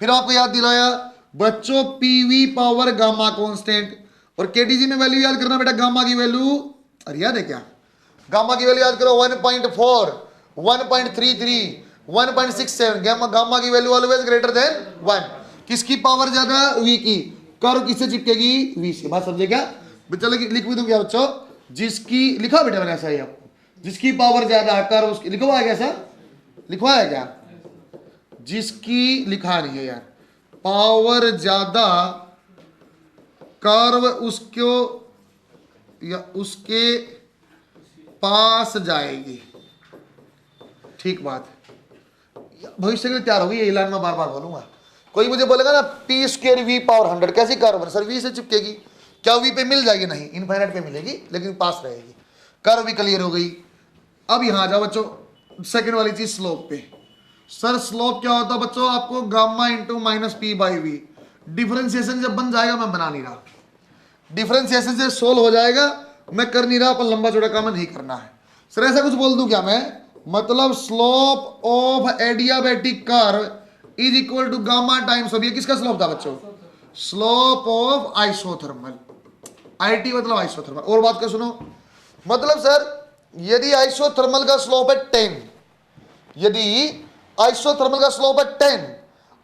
A: फिर आपको याद दिलाया बच्चों, पीवी पावर गामा कांस्टेंट, और केटीजी में वैल्यू याद करना बेटा, गामा की वैल्यू, अरे याद है क्या? गामा की वैल्यू याद करो, 1.4, 1.33, 1.67। गामा की वैल्यू ऑलवेज ग्रेटर देन 1। किसकी पावर ज्यादा? वी की। कर्व किससे चिपकेगी? वी से। बात समझे क्या? चलो लिख भी दूं क्या बच्चों? जिसकी, लिखा बेटा मैंने ऐसा ही आपको, जिसकी पावर ज्यादा है कर्व उसकी, लिखवा है कैसा? लिखवा है क्या? जिसकी, लिखा नहीं है यार, पावर ज्यादा कर्व उसको या उसके पास जाएगी। ठीक बात, भविष्य के लिए तैयार होगी, ये लाइन में बार बार बोलूंगा। कोई मुझे बोलेगा ना पी स्क्वायर वी पावर 100 कैसी कर्व? सर वी से चिपकेगी। क्या वी पे मिल जाएगी? नहीं, इनफाइनाइट पे मिलेगी, लेकिन पास रहेगी। कर्व भी क्लियर हो गई। अब यहां आ जाओ बच्चों, सेकंड वाली चीज स्लोप पे। सर स्लोप क्या होता है बच्चों? आपको gamma into minus P by V. Differentiation जब बन जाएगा, मैं बना नहीं रहा, डिफरेंशिएशन से सोल्व हो जाएगा, मैं कर नहीं रहा, पर लंबा चौड़ा काम नहीं करना है। सर ऐसा कुछ बोल दूं क्या मैं? मतलब slope of adiabatic curve is equal to gamma times of, ये किसका स्लोप था बच्चों? Slope of isothermal. आईटी मतलब आइसोथर्मल। और बात का सुनो, मतलब सर यदि आइसोथर्मल का स्लोप है 10, यदि आइसोथर्मल का स्लोप है 10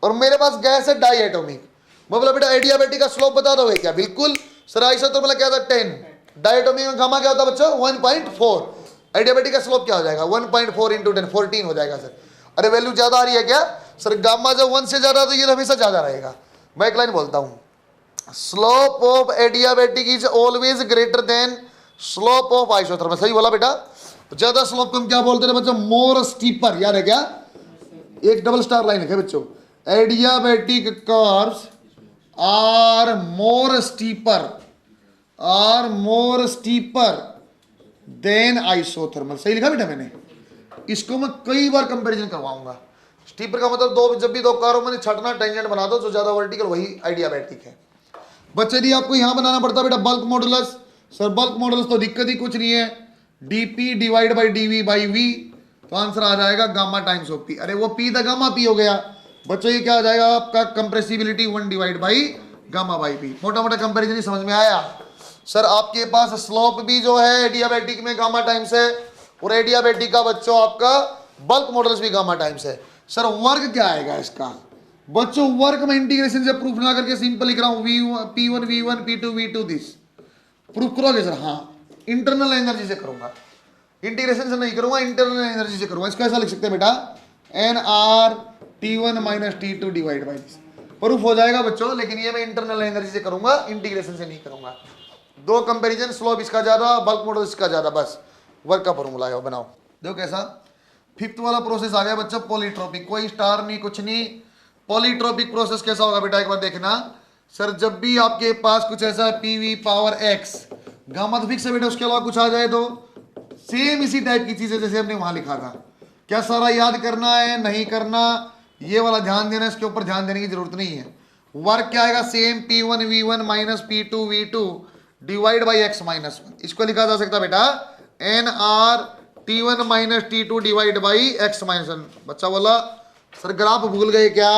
A: और मेरे पास गैस है डाइएटोमिक, मतलब बेटा एडियाबेटिक का स्लोप बता दोगे क्या? बिल्कुल सर, आइसोथर्मल क्या था? 10, डाइएटोमिक में गामा क्या होता है बच्चों? 1.4। एडियाबेटिक का स्लोप क्या हो जाएगा? 1.4 इंटू 10, 14 हो जाएगा सर। अरे वैल्यू ज्यादा आ रही है क्या? सर गामा जब 1 से ज्यादा तो ये हमेशा ज्यादा रहेगा। मैं एक लाइन बोलता हूं, slope of adiabatic is always greater than slope of isothermal. सही बोला बेटा? ज्यादा स्लोप को हम क्या बोलते हैं बच्चों? More steeper. याद है क्या? एक डबल स्टार लाइन है बच्चों, adiabatic curves are more steeper than isothermal. सही लिखा बेटा मैंने? इसको मैं कई बार कंपैरिजन करवाऊंगा। स्टीपर का मतलब दो, जब भी दो कर्व में छटना टेंजेंट बना दो, जो ज्यादा वर्टिकल वही आइडियाबेटिक है। बच्चे दी आपको यहां बनाना पड़ता बेटा bulk modulus. Sir bulk modulus तो दिक्कत ही कुछ नहीं है, DP divide by DV by V, तो आंसर आ जाएगा गामा टाइम्स ऑफ पी। अरे वो पी था गामा पी हो गया बच्चों, ये क्या आ जाएगा आपका? Compressibility 1 divide by gamma by P. मोटा मोटा कंपैरिजन ही समझ में आया? सर आपके पास स्लोप भी जो है एडियाबेटिक में गामा टाइम्स है, और एडियाबेटिक का बच्चों आपका बल्क मॉडल्स भी गामा टाइम्स है। सर वर्क क्या आएगा इसका बच्चों? वर्क में इंटीग्रेशन से प्रूफ ना करके सिंपल लिख रहा हूं, P1 V1 P2 V2 this proof करोगे सर? हाँ, इंटरनल एनर्जी से करूंगा, इंटीग्रेशन से नहीं करूंगा, इंटरनल एनर्जी से करूंगा। इसको ऐसा लिख सकते हैं बेटा, nRT1 minus T2 divide by this. Proof हो जाएगा बच्चों, लेकिन ये मैं इंटरनल एनर्जी से करूंगा, इंटीग्रेशन से नहीं करूंगा। दो कंपैरिजन, स्लोप इसका ज्यादा, बल्क मॉडल इसका ज्यादा, बस वर्क का फॉर्मूला है बनाओ। देखो कैसा, फिफ्थ वाला प्रोसेस आ गया बच्चों, पॉलीट्रोपिक, कोई स्टार नहीं कुछ नहीं। पॉलीट्रोपिक प्रोसेस कैसा होगा बेटा, एक बार देखना सर, जब भी आपके पास कुछ ऐसा है PV पावर x, गामा तो फिक्स है बेटा, उसके अलावा कुछ आ जाए तो सेम इसी टाइप की चीजें जैसे हमने वहां लिखा था। क्या सारा याद करना है, नहीं करना, ये वाला ध्यान देना, इसके ऊपर ध्यान देने की जरूरत नहीं है। वर्क क्या आएगा, same P1 V1 minus P2 V2 divide by x minus 1। इसको लिखा जा सकता बेटा nRT1 minus T2 divide by x minus 1। बच्चा बोला सर ग्राफ भूल गए क्या?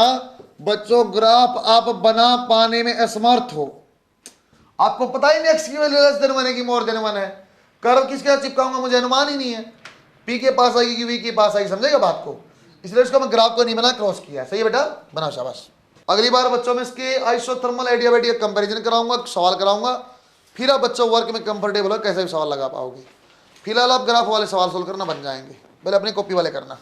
A: बच्चों ग्राफ आप बना पाने में असमर्थ हो, आपको पता ही नहीं x की वैल्यू लेस देन 1 है कि मोर देन 1 है। कर्व किसके साथ चिपकाऊंगा मुझे अनुमान ही नहीं है, p के पास आएगी कि v के पास आएगी, समझेगा बात को, इसलिए इसको मैं ग्राफ को नहीं बना, क्रॉस किया। सही है बेटा, बना शाबाश। अगली बार बच्चों में इसके आइसोथर्मल एडियाबैटिक कंपैरिजन कराऊंगा, सवाल कराऊंगा, फिर आप बच्चों वर्क में कंफर्टेबल हो कैसे भी सवाल लगा पाओगे। फिलहाल आप ग्राफ वाले सवाल सोल्व करना बन जाएंगे, पहले अपनी कॉपी वाले करना।